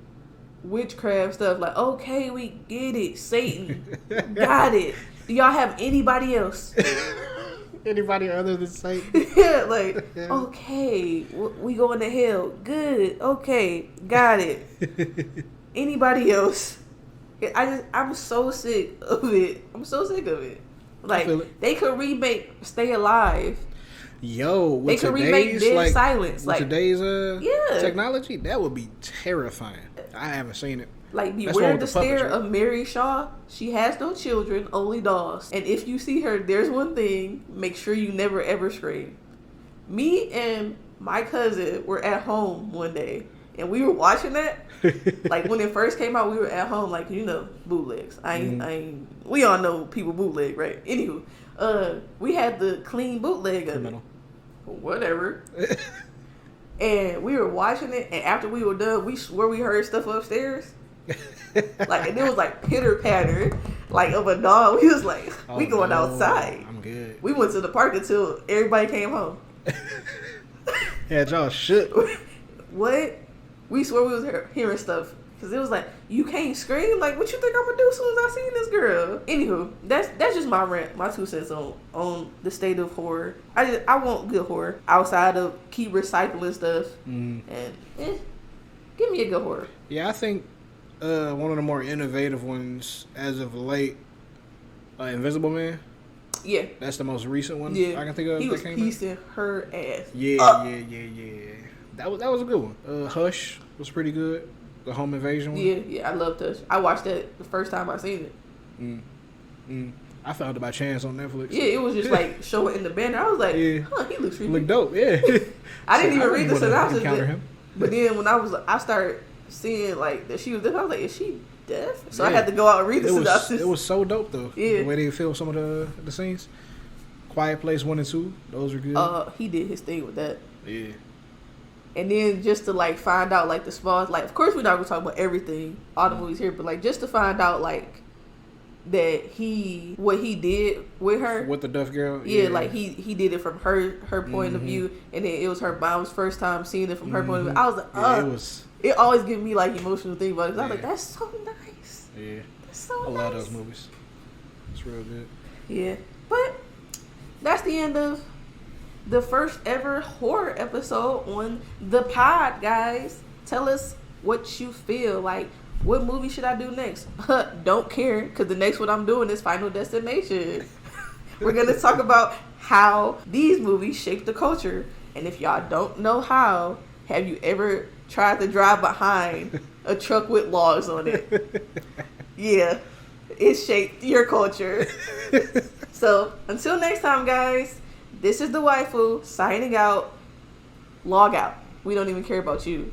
A: witchcraft stuff. Like okay, we get it, Satan, got it. Do y'all have anybody else?
B: Anybody other than Satan?
A: Yeah, like, okay, we going to hell. Good. Okay, got it. Anybody else? I'm so sick of it. I'm so sick of it. Like, they could remake Stay Alive.
B: Yo,
A: they could remake Dead Silence.
B: With today's
A: yeah.
B: technology, that would be terrifying. I haven't seen it.
A: Like, beware the stare of Mary Shaw. She has no children, only dolls. And if you see her, there's one thing. Make sure you never, ever scream. Me and my cousin were at home one day. And we were watching that. Like, when it first came out, we were at home. Like, bootlegs. We all know people bootleg, right? Anywho, we had the clean bootleg of it. Whatever. And we were watching it. And after we were done, we swear we heard stuff upstairs. Like, and it was like pitter patter, like of a dog. We was like, we going outside.
B: I'm good.
A: We went to the park until everybody came home.
B: Had y'all shook.
A: What? We swear we was hearing stuff because it was like you can't scream. Like what you think I'm gonna do as soon as I see this girl? Anywho, that's just my rant, my 2 cents on the state of horror. I want good horror outside of keep recycling stuff and give me a good horror.
B: Yeah, I think. One of the more innovative ones as of late, Invisible Man.
A: Yeah,
B: that's the most recent one.
A: Yeah,
B: I can think of.
A: He was piecing her ass.
B: Yeah. That was a good one. Hush was pretty good. The home invasion one.
A: Yeah, I loved Hush. I watched that the first time I seen
B: it. I found it by chance on Netflix.
A: Yeah, it was just like showing in the banner. I was like, he looks creepy.
B: Look dope. Yeah.
A: I didn't even read the synopsis. But then when I started seeing like that she was deaf, I was like, is she deaf? So I had to go out and read the synopsis.
B: It was so dope though.
A: Yeah.
B: The way they filmed some of the scenes. Quiet Place 1 and 2, those are good.
A: He did his thing with that.
B: Yeah.
A: And then just to like find out like the small, like of course we're not gonna talk about everything, all the movies here, but like just to find out like that what he did with her.
B: With the deaf girl?
A: Yeah, like he did it from her point of view, and then it was her mom's first time seeing it from her point of view. I was like, it always gives me like emotional things about it. I was like, that's so nice.
B: Yeah.
A: That's so nice.
B: I love those movies. It's real good.
A: Yeah. But that's the end of the first ever horror episode on the pod, guys. Tell us what you feel like. What movie should I do next? Don't care, because the next one I'm doing is Final Destination. We're going to talk about how these movies shape the culture. And if y'all don't know how, have you ever tried to drive behind a truck with logs on it? Yeah, it shaped your culture. So, until next time, guys, this is the Waifu signing out. Log out. We don't even care about you.